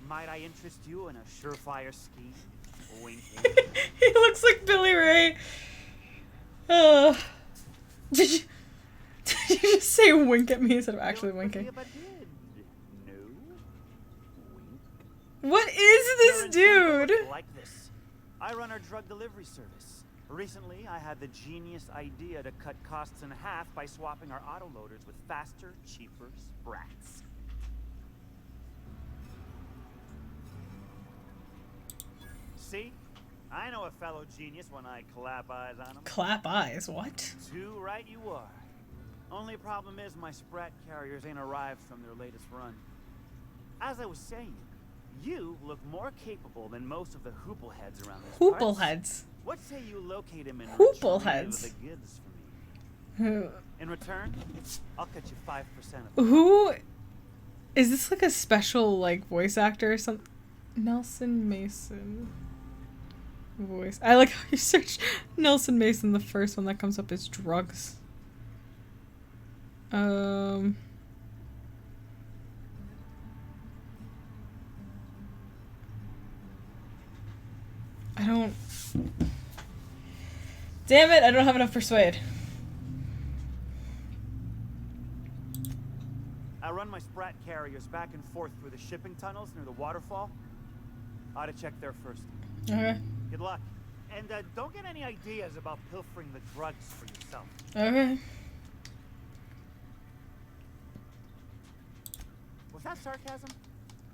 S10: Might I interest you in a surefire scheme? Wink, wink.
S1: He looks like Billy Ray. Did you just say wink at me instead of actually winking?
S10: No.
S1: What is this dude?
S10: Like this. I run our drug delivery service. Recently, I had the genius idea to cut costs in half by swapping our autoloaders with faster, cheaper sprats. See? I know a fellow genius when I clap eyes on him.
S1: Clap eyes? What?
S10: Too right you are. Only problem is my sprat carriers ain't arrived from their latest run. As I was saying, you look more capable than most of the hoople heads around this parts.
S1: Hoople heads.
S10: What say you locate him and
S1: Hoople
S10: retrieve
S1: heads.
S10: the goods for me? In return, I'll cut you 5% of it.
S1: Who is this? Like a special like voice actor or something? Nelson Mason voice. I like how you search Nelson Mason. The first one that comes up is drugs. I don't. Damn it! I don't have enough persuade.
S10: I run my sprat carriers back and forth through the shipping tunnels near the waterfall. Ought to check there first.
S1: Okay.
S10: Good luck. And don't get any ideas about pilfering the drugs for yourself.
S1: Okay.
S10: Was that sarcasm?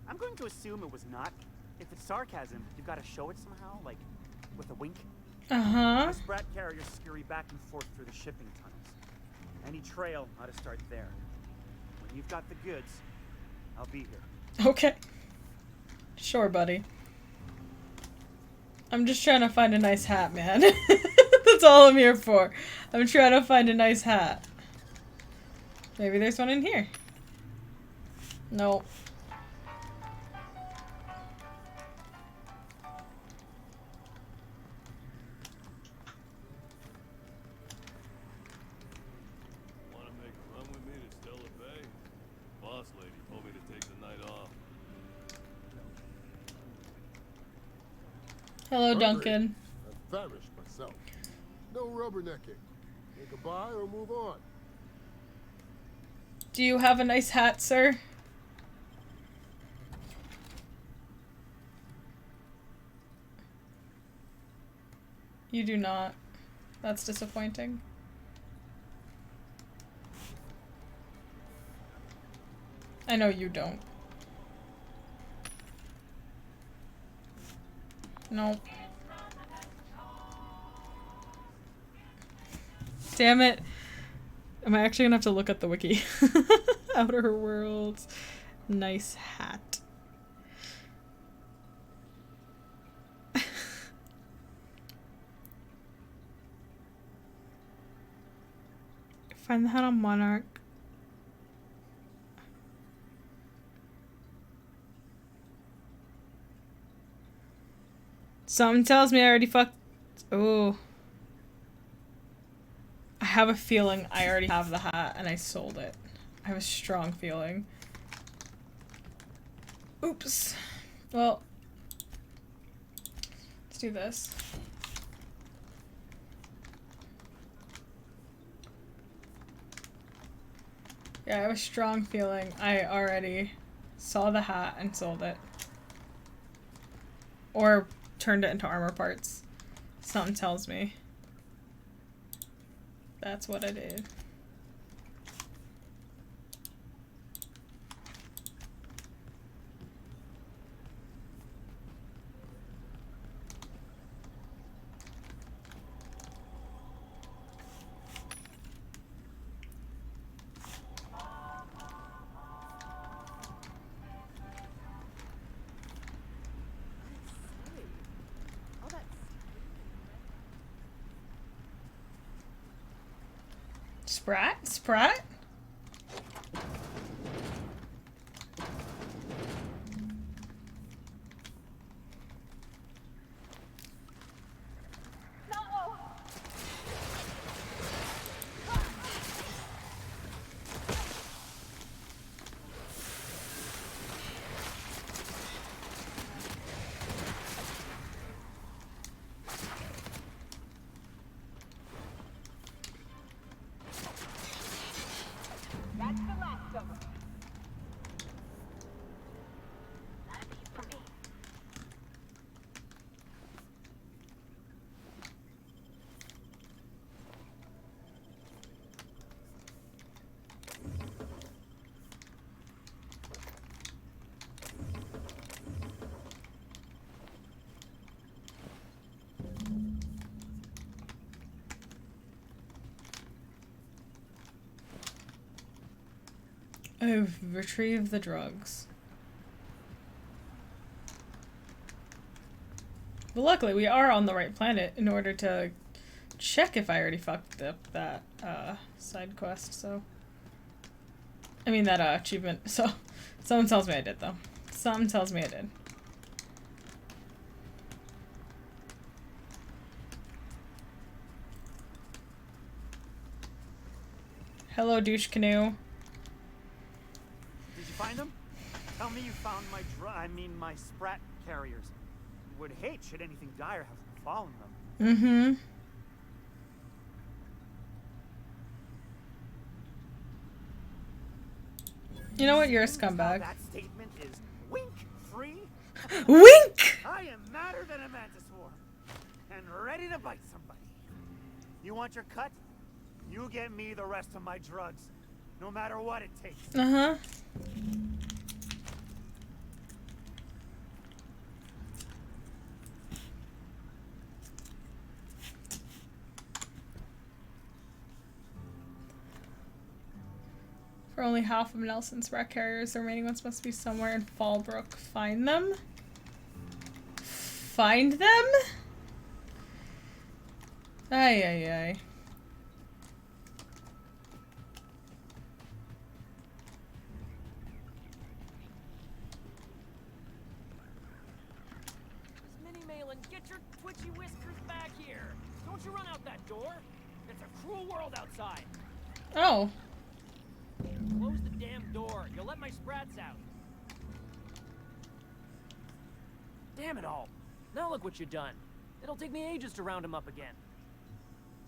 S10: I'm going to assume it was not. If it's sarcasm, you've got to show it somehow, like with a wink.
S1: Uh-huh.
S10: My sprat carriers scurry back and forth through the shipping tunnels. Any trail ought to start there. When you've got the goods, I'll be here.
S1: Okay. Sure, buddy. I'm just trying to find a nice hat, man. That's all I'm here for. I'm trying to find a nice hat. Maybe there's one in here. Nope.
S20: Want to make a run with me to Stella Bay? Boss lady told me to take the night off.
S1: Hello, Duncan.
S21: I'm famished myself. No rubbernecking. Say goodbye or move on.
S1: Do you have a nice hat, sir? You do not. That's disappointing. I know you don't. Nope. Damn it. Am I actually gonna have to look at the wiki? Outer Worlds. Nice hat. Find the hat on Monarch. Something tells me I already fucked. Oh. I have a feeling I already have the hat and I sold it. I have a strong feeling. Oops. Well. Let's do this. Yeah, I have a strong feeling I already saw the hat and sold it. Or turned it into armor parts. Something tells me that's what I did. Sprat? Sprat? Oh, retrieve the drugs. But luckily, we are on the right planet in order to check if I already fucked up that side quest, so... I mean, that achievement, so... Someone tells me I did, though. Something tells me I did. Hello, douche canoe.
S10: Did you find them? Tell me you found my sprat carriers. Would hate should anything dire have befallen them.
S1: Mm-hmm. You know what? You're a scumbag.
S10: That statement is wink free.
S1: Wink!
S10: I am madder than a mantis swarm and ready to bite somebody. You want your cut? You get me the rest of my drugs, no matter what it takes.
S1: Uh-huh. For only half of Nelson's wreck carriers, the remaining ones must be somewhere in Fallbrook. Find them? Find them? Ay, ay, ay.
S4: Minnie Malin, get your twitchy whiskers back here. Don't you run out that door. It's a cruel world outside.
S1: Oh.
S4: Close the damn door. You'll let my sprats out. Damn it all. Now look what you've done. It'll take me ages to round him up again.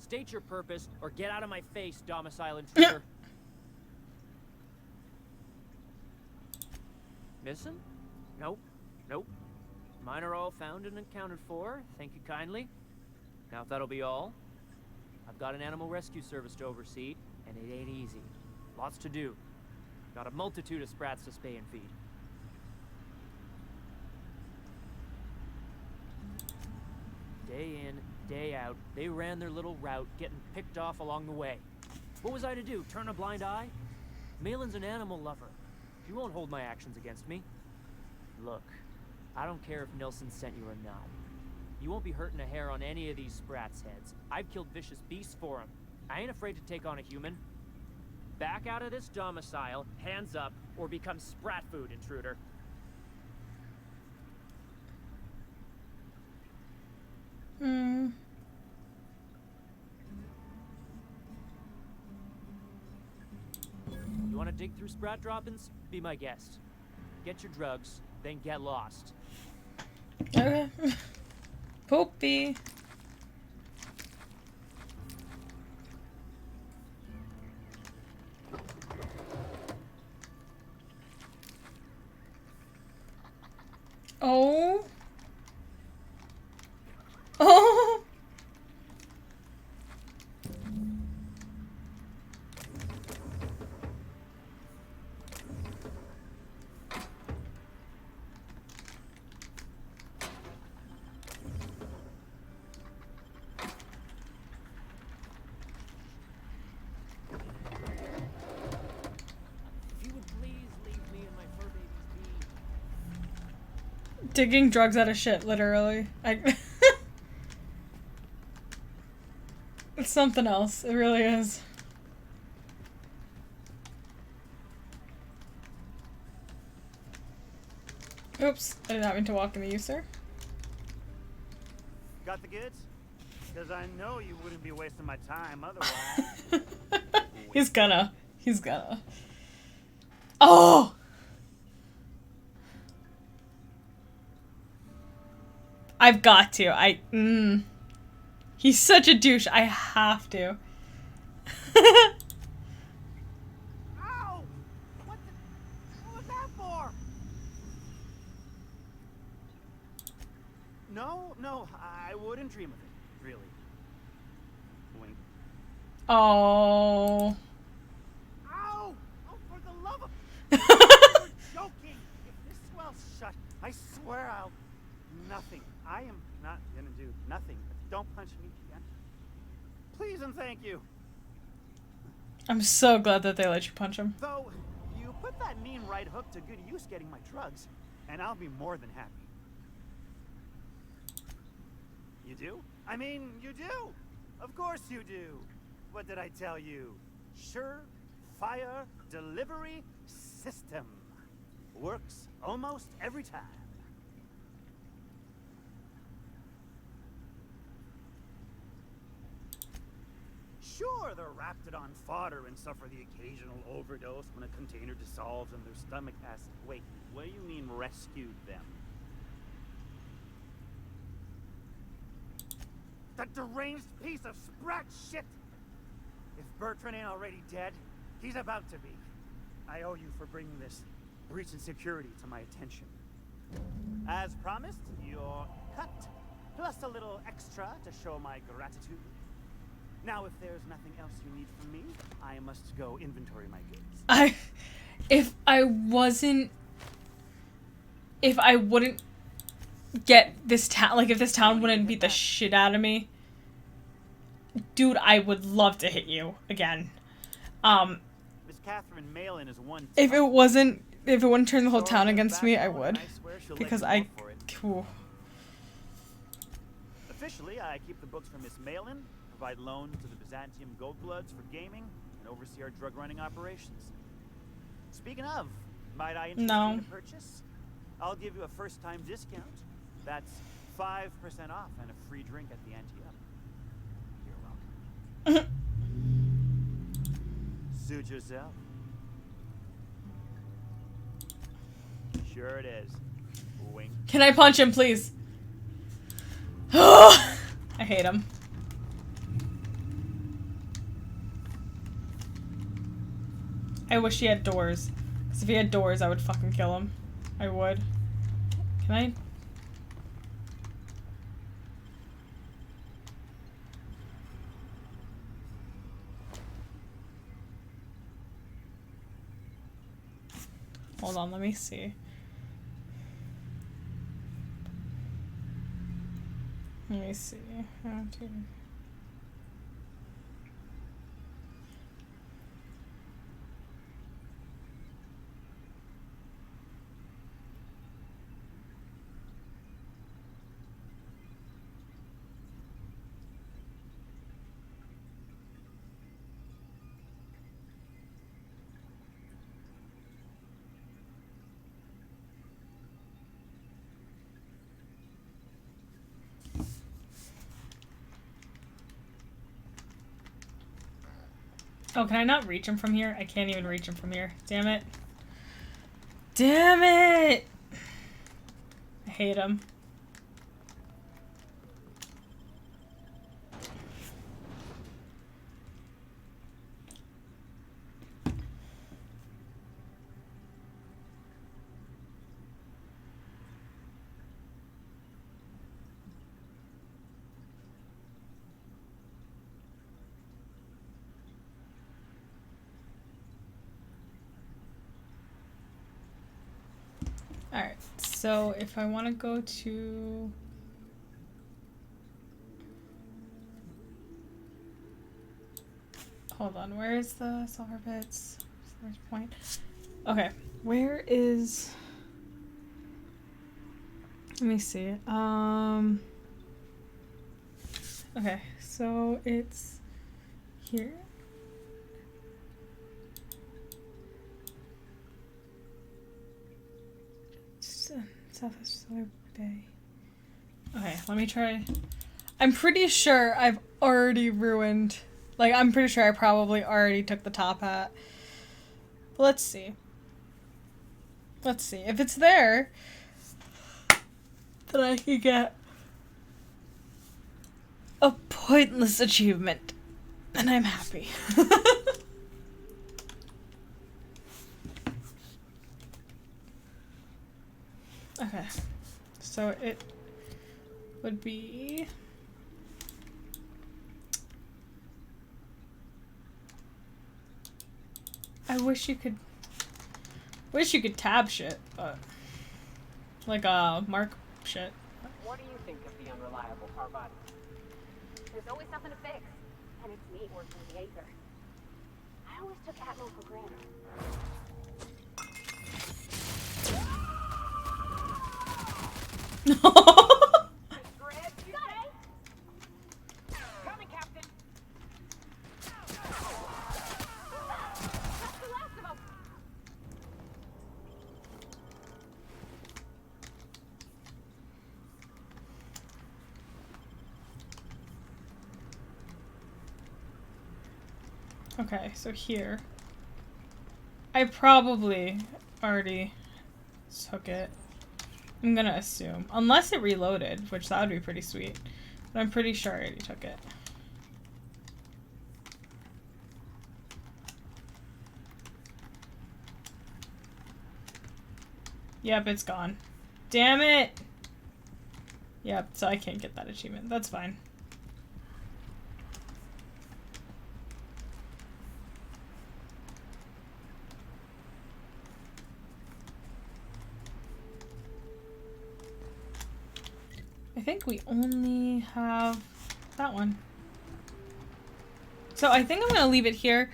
S4: State your purpose or get out of my face, domicile intruder. Missing? Nope. Nope. Mine are all found and accounted for. Thank you kindly. Now if that'll be all, I've got an animal rescue service to oversee, and it ain't easy. Lots to do. Got a multitude of sprats to spay and feed. Day in, day out, they ran their little route, getting picked off along the way. What was I to do, turn a blind eye? Malin's an animal lover. She won't hold my actions against me. Look, I don't care if Nelson sent you or not. You won't be hurting a hair on any of these sprats' heads. I've killed vicious beasts for them. I ain't afraid to take on a human. Back out of this domicile, hands up, or become sprat food, intruder.
S1: Hmm.
S4: You want to dig through sprat droppings? Be my guest. Get your drugs, then get lost.
S1: Okay. Poopy. Oh. Oh.
S4: If you would please leave me and my fur babies be.
S1: Digging drugs out of shit, literally. It's something else. It really is. Oops. I did not mean to walk into you, sir.
S10: Got the goods? Because I know you wouldn't be wasting my time otherwise.
S1: He's gonna. He's gonna. Oh! I've got to. He's such a douche. I have to.
S10: Ow! What was that for? No, I wouldn't dream of it, really. Wink.
S1: Oh.
S10: Ow! Oh, for the love of... You're joking! If this swell's shut, I swear I'll... Nothing. I am not gonna do nothing. Don't punch me again. Please and thank you.
S1: I'm so glad that they let you punch him.
S10: Though, you put that mean right hook to good use getting my drugs, and I'll be more than happy. You do? I mean, you do! Of course you do! What did I tell you? Sure-fire delivery system. Works almost every time. Sure, they're Raptidon fodder and suffer the occasional overdose when a container dissolves in their stomach acid. Wait, what do you mean rescued them? That deranged piece of sprat shit! If Bertrand ain't already dead, he's about to be. I owe you for bringing this breach in security to my attention. As promised, your cut, plus a little extra to show my gratitude. Now, if there's nothing else you need from me, I must go inventory my goods.
S1: If I wouldn't get this town, like if this town wouldn't beat the shit out of me, dude, I would love to hit you again.
S10: Miss Catherine Malin is one.
S1: If it wouldn't turn the whole town against me, I would, because cool.
S10: Officially, I keep the books for Miss Malin, provide loans to the Byzantium Goldbloods for gaming, and oversee our drug running operations. Speaking of, might I interest you in a purchase? I'll give you a first-time discount. That's 5% off and a free drink at the ante-up. You're welcome. Suit yourself. Sure it is. Wink.
S1: Can I punch him, please? I hate him. I wish he had doors. Because if he had doors, I would fucking kill him. I would. Can I? Hold on, let me see. Let me see. How to... Oh, can I not reach him from here? I can't even reach him from here. Damn it. Damn it! I hate him. Alright, so if I want to go to... Hold on, where is the silver bits? Where's the point? Okay, where is... Let me see. Okay, so it's here. Southwest Solar Bay. Okay, let me try. I'm pretty sure I've already ruined. Like, I'm pretty sure I probably already took the top hat. But let's see. Let's see. If it's there, then I could get a pointless achievement. And I'm happy. Okay, so it would be... I wish you could tab shit, but like mark shit.
S7: What do you think of the unreliable Parvati?
S8: There's always something to fix, and it's neat working the Aether. I always took Atmo for granted.
S1: Okay, so here. I probably already took it. I'm gonna assume. Unless it reloaded, which that would be pretty sweet. But I'm pretty sure I already took it. Yep, it's gone. Damn it! Yep, so I can't get that achievement. That's fine. I think we only have that one. So I think I'm gonna leave it here.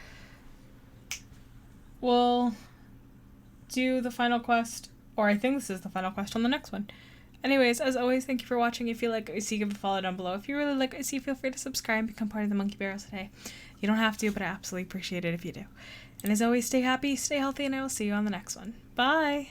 S1: We'll do the final quest, or I think this is the final quest on the next one. Anyways, as always, thank you for watching. If you like what you see, give it a follow down below. If you really like what you see, feel free to subscribe and become part of the Monkey Barrels today. You don't have to, but I absolutely appreciate it if you do. And as always, stay happy, stay healthy, and I will see you on the next one. Bye!